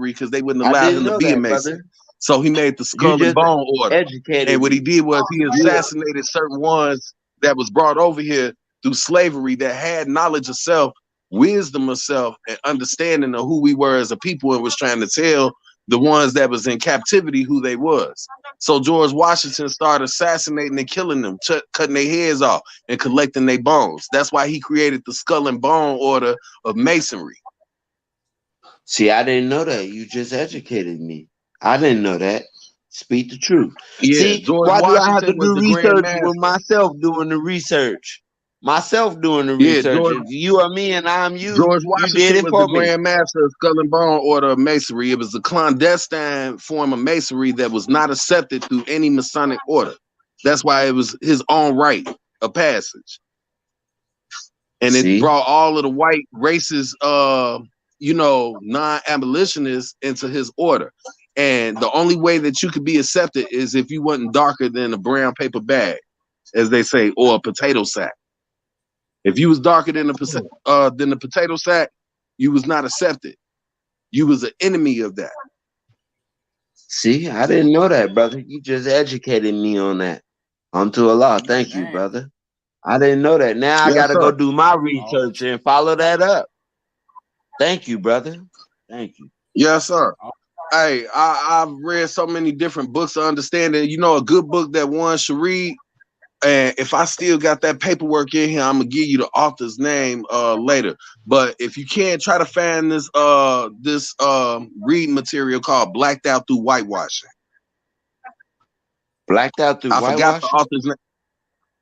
because they wouldn't allow him to be a Mason. Brother. So he made the Skull and Bone order. And what he did was he assassinated certain ones that was brought over here through slavery that had knowledge of self, wisdom of self and understanding of who we were as a people, and was trying to tell the ones that was in captivity who they was. So George Washington started assassinating and killing them, cutting their heads off and collecting their bones. That's why he created the Skull and Bone Order of Masonry. See, I didn't know that. You just educated me. I didn't know that. Speak the truth. Yeah, See, George why do I have to Washington was do the Grand research Master. with myself doing the research? Myself doing the Yeah, research. If you are me and I'm you, George you did Washington it was the for me. Grand Master of Skull and Bone Order of Masonry. It was a clandestine form of masonry that was not accepted through any Masonic order. That's why it was his own rite of passage. And it brought all of the white races, non-abolitionists into his order. And the only way that you could be accepted is if you wasn't darker than a brown paper bag, as they say, or a potato sack. If you was darker than the potato sack, you was not accepted. You was an enemy of that. See, I didn't know that, brother. You just educated me on that. Unto Allah. Thank you, brother. I didn't know that. Now I got to go do my research and follow that up. Thank you, brother. Thank you. Yes, sir. Hey, I've read so many different books of understanding. You know, a good book that one should read. And if I still got that paperwork in here, I'm gonna give you the author's name later. But if you can't, try to find this reading material called "Blacked Out Through Whitewashing." Blacked Out Through Whitewashing? I forgot the author's name.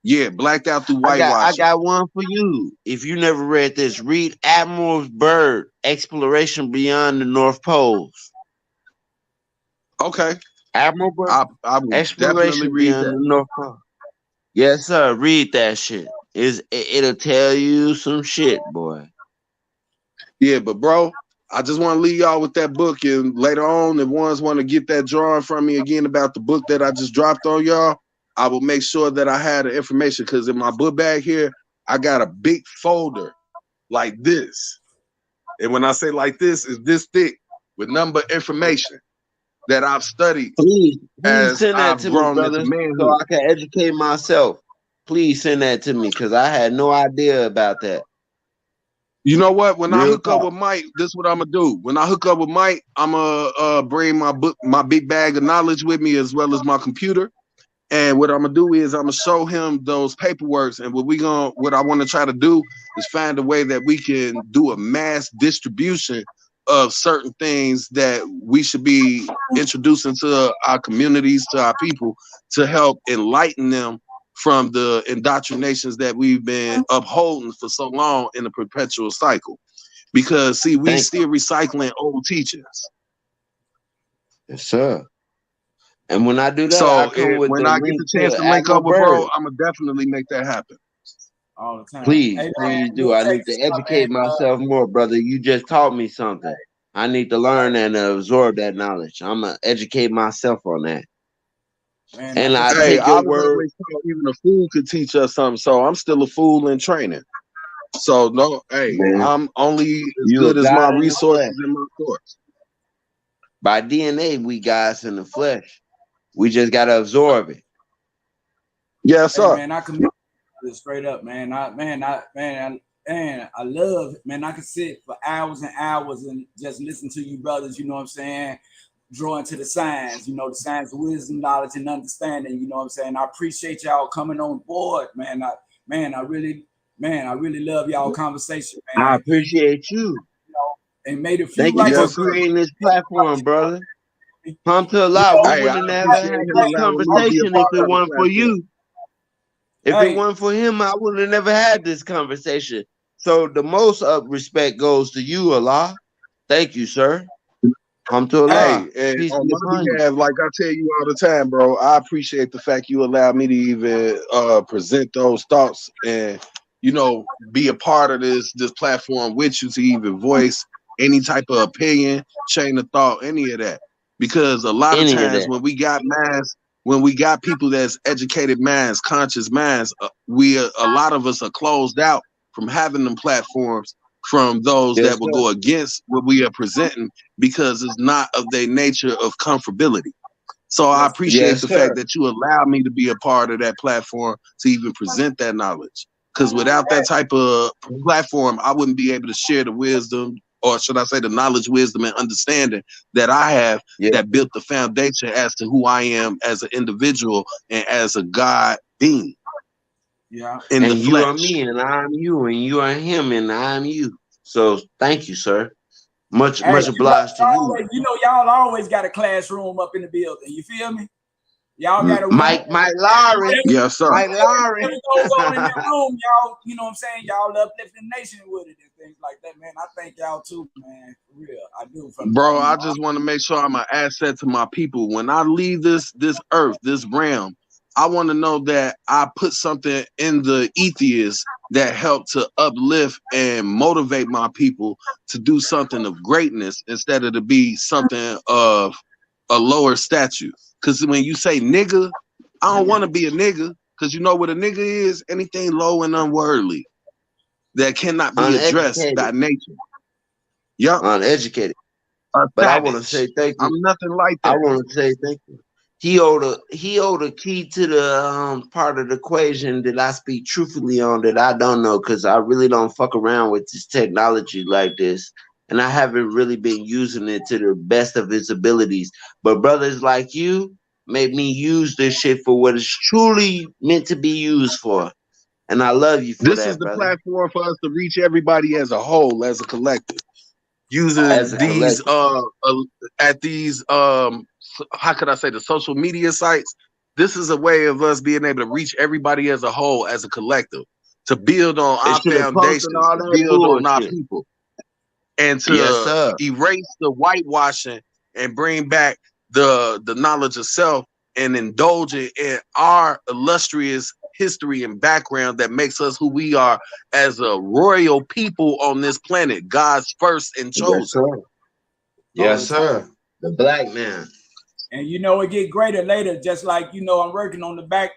Yeah, Blacked Out Through Whitewashing. I got one for you. If you never read this, read Admiral Byrd, Exploration Beyond the North Poles. Okay. Admiral Byrd, I will Exploration Beyond the North Pole. Yes, sir. Read that shit. It'll tell you some shit, boy. Yeah, but bro, I just want to leave y'all with that book, and later on, if ones want to get that drawing from me again about the book that I just dropped on y'all, I will make sure that I have the information, because in my book bag here, I got a big folder like this. And when I say like this, it's this thick with number information that I've studied. Please send that to me, brother, so I can educate myself. Please send that to me, because I had no idea about that. You know what? When I hook up with Mike, this is what I'm gonna do. When I hook up with Mike, I'm gonna bring my big bag of knowledge with me, as well as my computer. And what I'm gonna do is I'm gonna show him those paperworks. And what I want to try to do is find a way that we can do a mass distribution of certain things that we should be introducing to our communities, to our people, to help enlighten them from the indoctrinations that we've been upholding for so long in a perpetual cycle. Because see, we still recycling old teachings. Yes, sir. And when I do that, so when I get the chance to link up with bro, I'm gonna definitely make that happen. All the time. Please do. I need to educate myself more, brother. You just taught me something. I need to learn and absorb that knowledge. I'm gonna educate myself on that. Man, and I take your word. Even a fool could teach us something. So I'm still a fool in training. So no, man, I'm only as good as my resources in my course. By DNA, we guys in the flesh. We just gotta absorb it. Yes, sir. Man, I can straight up, man. I love, man. I can sit for hours and hours and just listen to you brothers. You know what I'm saying? Drawing to the signs, the signs of wisdom, knowledge, and understanding. You know what I'm saying? I appreciate y'all coming on board, man. I really love y'all conversation, man. I appreciate you. And made a few. Thank you for creating this platform, brother. Come to Allah. We wouldn't have had this conversation if it weren't for you. If it weren't for him, I would have never had this conversation. So the most respect goes to you, Allah. Thank you, sir. Come to Allah. Hey, and on my behalf, like I tell you all the time, bro, I appreciate the fact you allowed me to even present those thoughts and be a part of this platform with you, to even voice any type of opinion, chain of thought, any of that. Because a lot of times when we got people that's educated minds, conscious minds, a lot of us are closed out from having them platforms from those that will go against what we are presenting, because it's not of their nature of comfortability. So I appreciate the fact that you allow me to be a part of that platform to even present that knowledge. Because without that type of platform, I wouldn't be able to share the wisdom, or should I say the knowledge, wisdom, and understanding that I have that built the foundation as to who I am as an individual and as a God being. Yeah. In the and you are me, and I'm you, and you are him, and I'm you. So thank you, sir. Much obliged to you. You know, y'all always got a classroom up in the building. You feel me? Y'all got a Mike Lowry. Yes, sir. Mike Lowry. Whatever goes on in that room, y'all, you know what I'm saying? Y'all uplift the nation with it and things like that, man. I thank y'all too, man. For real. I do. Bro, I just want to make sure I'm an asset to my people. When I leave this earth, this realm, I want to know that I put something in the ethers that helped to uplift and motivate my people to do something of greatness instead of to be something of a lower statue. Because when you say nigga, I don't want to be a nigga, because you know what a nigga is? Anything low and unworldly that cannot be addressed by nature. Yep. Uneducated. But I want to say thank you. I'm nothing like that. I want to say thank you. He owed a key to the part of the equation that I speak truthfully on that I don't know, because I really don't fuck around with this technology like this, and I haven't really been using it to the best of its abilities. But brothers like you made me use this shit for what it's truly meant to be used for, and I love you for that. This is the platform for us to reach everybody as a whole, as a collective, using these at these how could I say, the social media sites. This is a way of us being able to reach everybody as a whole, as a collective, to build on our foundation, to build on our people, and to erase the whitewashing and bring back the knowledge of self and indulge it in our illustrious history and background that makes us who we are as a royal people on this planet, God's first and chosen. Yes, sir. The black man. And you know, it get greater later, just like, you know, I'm working on the back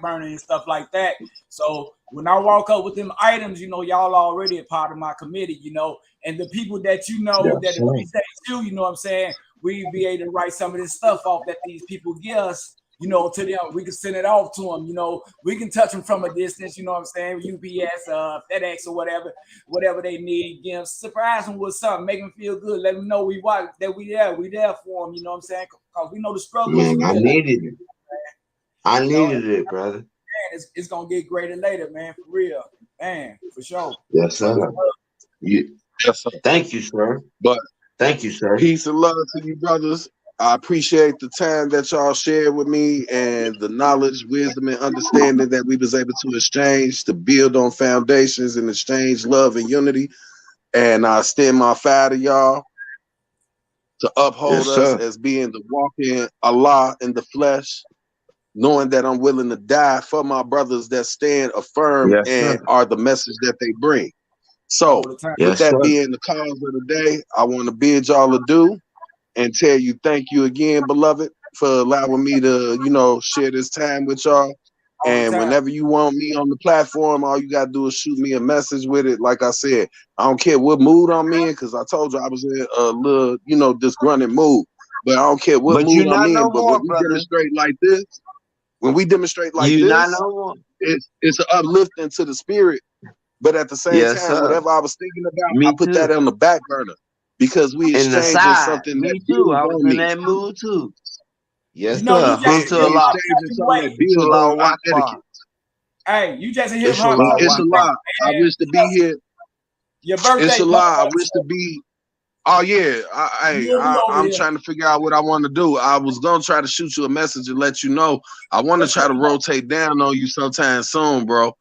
burner and stuff like that. So when I walk up with them items, you know, y'all already a part of my committee, you know, and the people that you know that if we say too, you know what I'm saying, we be able to write some of this stuff off that these people give us, you know, to them. We can send it off to them, you know, we can touch them from a distance, you know what I'm saying, UPS, FedEx or whatever they need, give them, surprise them with something, make them feel good, let them know we there for them, you know what I'm saying, because we know the struggle. Man, I needed it. I needed it, brother. Man, it's gonna get greater later, man, for real, man, for sure. Yes, sir. Yes, sir. Thank you, sir. But thank you, sir. Peace and love to you, brothers. I appreciate the time that y'all shared with me and the knowledge, wisdom, and understanding that we was able to exchange to build on foundations and exchange love and unity. And I extend my fire to y'all to uphold us as being the walking Allah in the flesh, knowing that I'm willing to die for my brothers that stand affirm and are the message that they bring. So with that being the cause of the day, I want to bid y'all adieu and tell you thank you again, beloved, for allowing me to, you know, share this time with y'all. And whenever you want me on the platform, all you gotta do is shoot me a message with it. Like I said, I don't care what mood I'm in, because I told you I was in a little, you know, disgruntled mood. But I don't care what mood I'm in. But when we demonstrate like this, it's an uplifting to the spirit. But at the same time, whatever I was thinking about, I put that on the back burner. Because we exchanging something that builds on me. In that mood too. Yes, you know, sir. Hey, you just hit it's a lot. I wish to be here. Your birthday. It's a lot. I wish to be. Oh yeah. I'm trying to figure out what I want to do. I was gonna try to shoot you a message and let you know. I want to try to rotate down on you sometime soon, bro.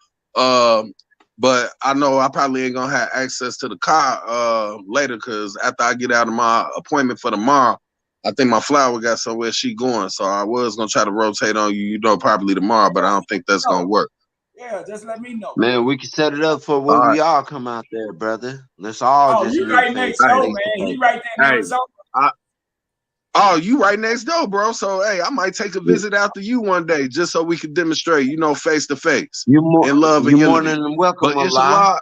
But I know I probably ain't gonna have access to the car later, because after I get out of my appointment for tomorrow, I think my flower got somewhere she going. So I was gonna try to rotate on you, you know, probably tomorrow, but I don't think that's gonna work. Yeah, just let me know. Man, we can set it up for when we all come out there, brother. Let's all just you right next door, man. He right there in Arizona. Oh, you right next door, bro. So, hey, I might take a visit after you one day just so we can demonstrate, you know, face to face. In love and unity. You're more than welcome, but it's a lot.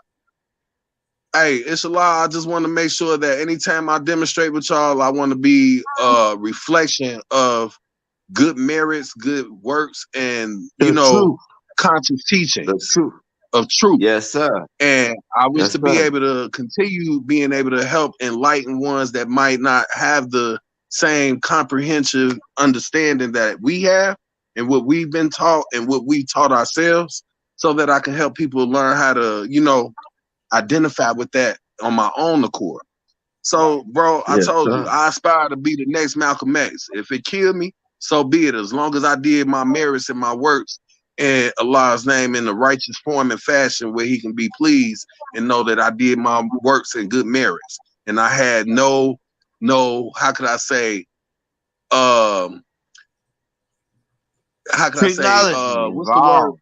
Hey, it's a lot. I just want to make sure that anytime I demonstrate with y'all, I want to be a reflection of good merits, good works, and, you know, conscious teaching. The truth. of truth. Yes, sir. And I wish Yes, to be sir. able to continue being able to help enlighten ones that might not have the same comprehensive understanding that we have and what we've been taught and what we taught ourselves, so that I can help people learn how to, you know, identify with that on my own accord. So, bro, I Yes, told you, sir. I aspire to be the next Malcolm X. If it killed me, so be it. As long as I did my merits and my works in Allah's name in the righteous form and fashion where he can be pleased and know that I did my works in good merits. And I had no, how could I say, how could I say, Technology what's the word? involved.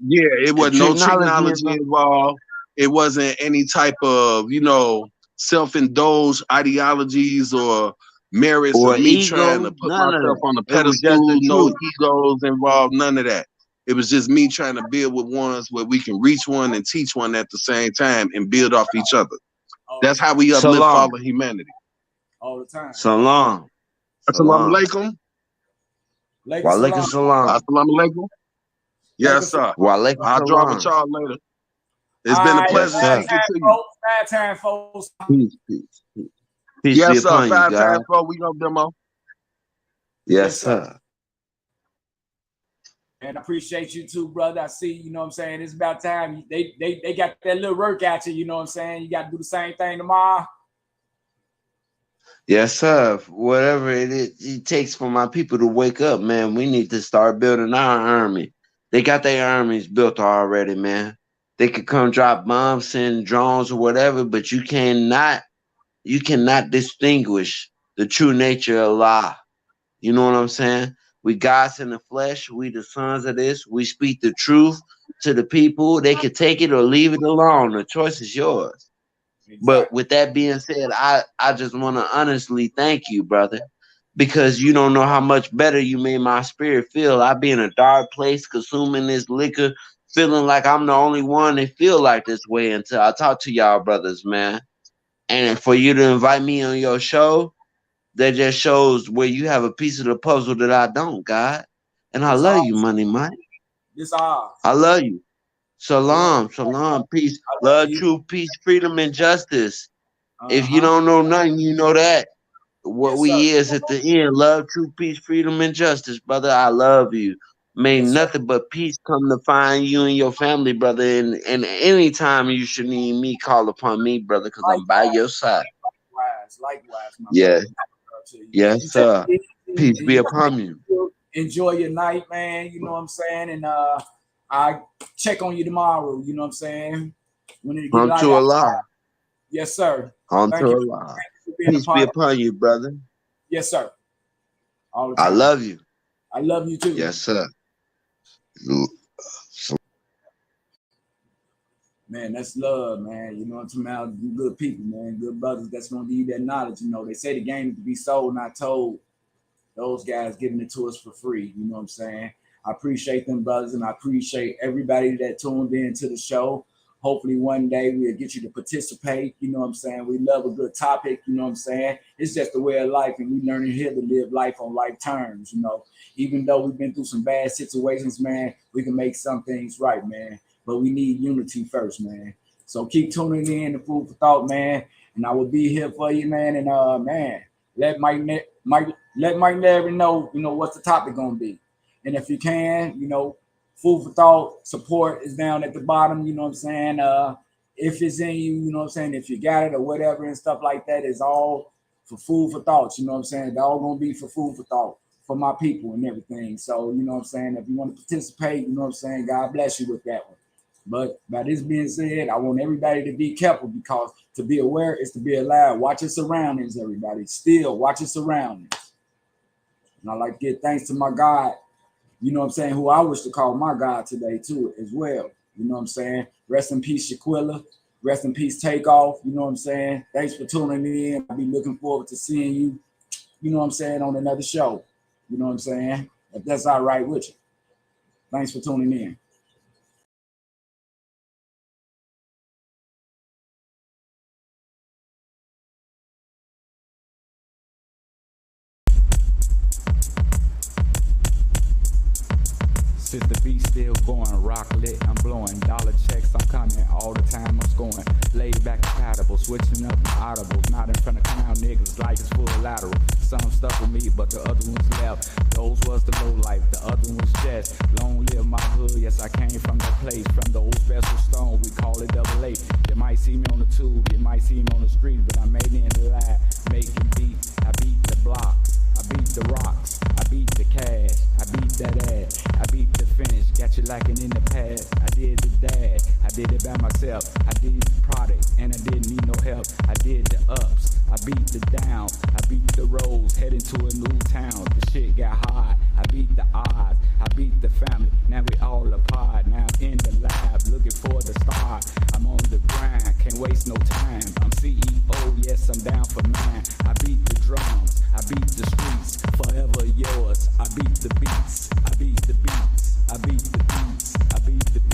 Yeah, it was no Technology technology involved. involved. It wasn't any type of, you know, self-indulged ideologies or merits Or of me trying to ego. put None of myself that. on a It was just pedestal, the no truth. egos involved, none of that. It was just me trying to build with ones where we can reach one and teach one at the same time and build off each other. That's how we So uplift all long. of humanity. All the time. So long. So Assalamu long. alaikum. Walaikum salam. Assalamu alaikum. Yes, sir. Walaikum I'll drop with salam. y'all later. It's All been a right, Yes, pleasure sir. speaking to you. bad time, folks. Peace, peace, peace. Peace be Yes, sir. upon you, 5 God. times 4, we gonna demo. Yes, sir. And I appreciate you too, brother. I see, you know what I'm saying? It's about time. They got that little work at you, you know what I'm saying? You got to do the same thing tomorrow. Yes, sir. Whatever it takes for my people to wake up, man, we need to start building our army. They got their armies built already, man. They could come drop bombs, send drones or whatever, but you cannot distinguish the true nature of Allah. You know what I'm saying? We gods in the flesh. We the sons of this. We speak the truth to the people. They can take it or leave it alone. The choice is yours. But with that being said, I just want to honestly thank you, brother, because you don't know how much better you made my spirit feel. I be in a dark place consuming this liquor, feeling like I'm the only one that feel like this way until I talk to y'all brothers, man. And for you to invite me on your show, that just shows where you have a piece of the puzzle that I don't, God. And I love you, Money Mike. This ours. I love you. Love Salam, peace, love, you. truth, peace, freedom, and justice. If you Uh-huh. don't know nothing, you know that. What Yes, we sir. is at the end, love, truth, peace, freedom, and justice, brother. I love you. May Yes, sir. nothing but peace come to find you and your family, brother. And any time you should need me, call upon me, brother, because I'm by your side. Likewise, my Yeah. brother. Yes, sir. Peace be upon you. Enjoy your night, man. You know what I'm saying? And I check on you tomorrow. You know what I'm saying? When it get To Allah. Yes, sir. To Thank you. Allah. Peace be upon you, brother. Yes, sir. All the time. I love you. I love you too. Yes, sir. Man, that's love, man. You know what I'm talking about? You good people, man. Good brothers that's gonna give you that knowledge. You know, they say the game is to be sold, not told. Those guys giving it to us for free. You know what I'm saying? I appreciate them brothers, and I appreciate everybody that tuned in to the show. Hopefully one day we'll get you to participate. You know what I'm saying? We love a good topic. You know what I'm saying? It's just the way of life, and we learning here to live life on life terms. You know, even though we've been through some bad situations, man, we can make some things right, man. But we need unity first, man. So keep tuning in to Food for Thought, man. And I will be here for you, man. And man, let Mike Larry know, you know, what's the topic gonna be. And if you can, you know, Food for Thought support is down at the bottom, you know what I'm saying? If it's in you, you know what I'm saying, if you got it or whatever and stuff like that, is all for Food for Thoughts, you know what I'm saying? They're all gonna be for Food for Thought, for my people and everything. So, you know what I'm saying, if you want to participate, you know what I'm saying, God bless you with that one. But by this being said, I want everybody to be careful, because to be aware is to be alive. Watch your surroundings, everybody. Still watch your surroundings. And I like to give thanks to my God, you know what I'm saying, who I wish to call my God today too as well. You know what I'm saying? Rest in peace, Shaquilla. Rest in peace, Takeoff. You know what I'm saying? Thanks for tuning in. I'll be looking forward to seeing you, you know what I'm saying, on another show. You know what I'm saying? If that's all right with you. Thanks for tuning in. Since the beat still going, rock lit, I'm blowing dollar checks, I'm coming all the time, I'm scoring. Laid back compatible, switching up my audibles, not in front of clown niggas like it's full lateral. Some stuck with me, but the other ones left. Those was the low life, the other ones just. Long live my hood, yes I came from that place, from the old special stone, we call it double A. You might see me on the tube, you might see me on the street, but I made it in the lab, making beats. I beat the block, I beat the rocks, I beat the cash, I beat that ass, I beat the finish, got you lacking in the past. I did the dash, I did it by myself, I did the product, and I didn't need no help. I did the ups, I beat the down, I beat the roads, heading to a new town. The shit got hard, I beat the odds, I beat the family, now we all apart. Now I'm in the lab, looking for the star. I'm on the grind, can't waste no time. I'm CEO, yes I'm down for mine. I beat the drums, I beat the streets, forever yours. I beat the beats, I beat the beats, I beat the beats, I beat the beats.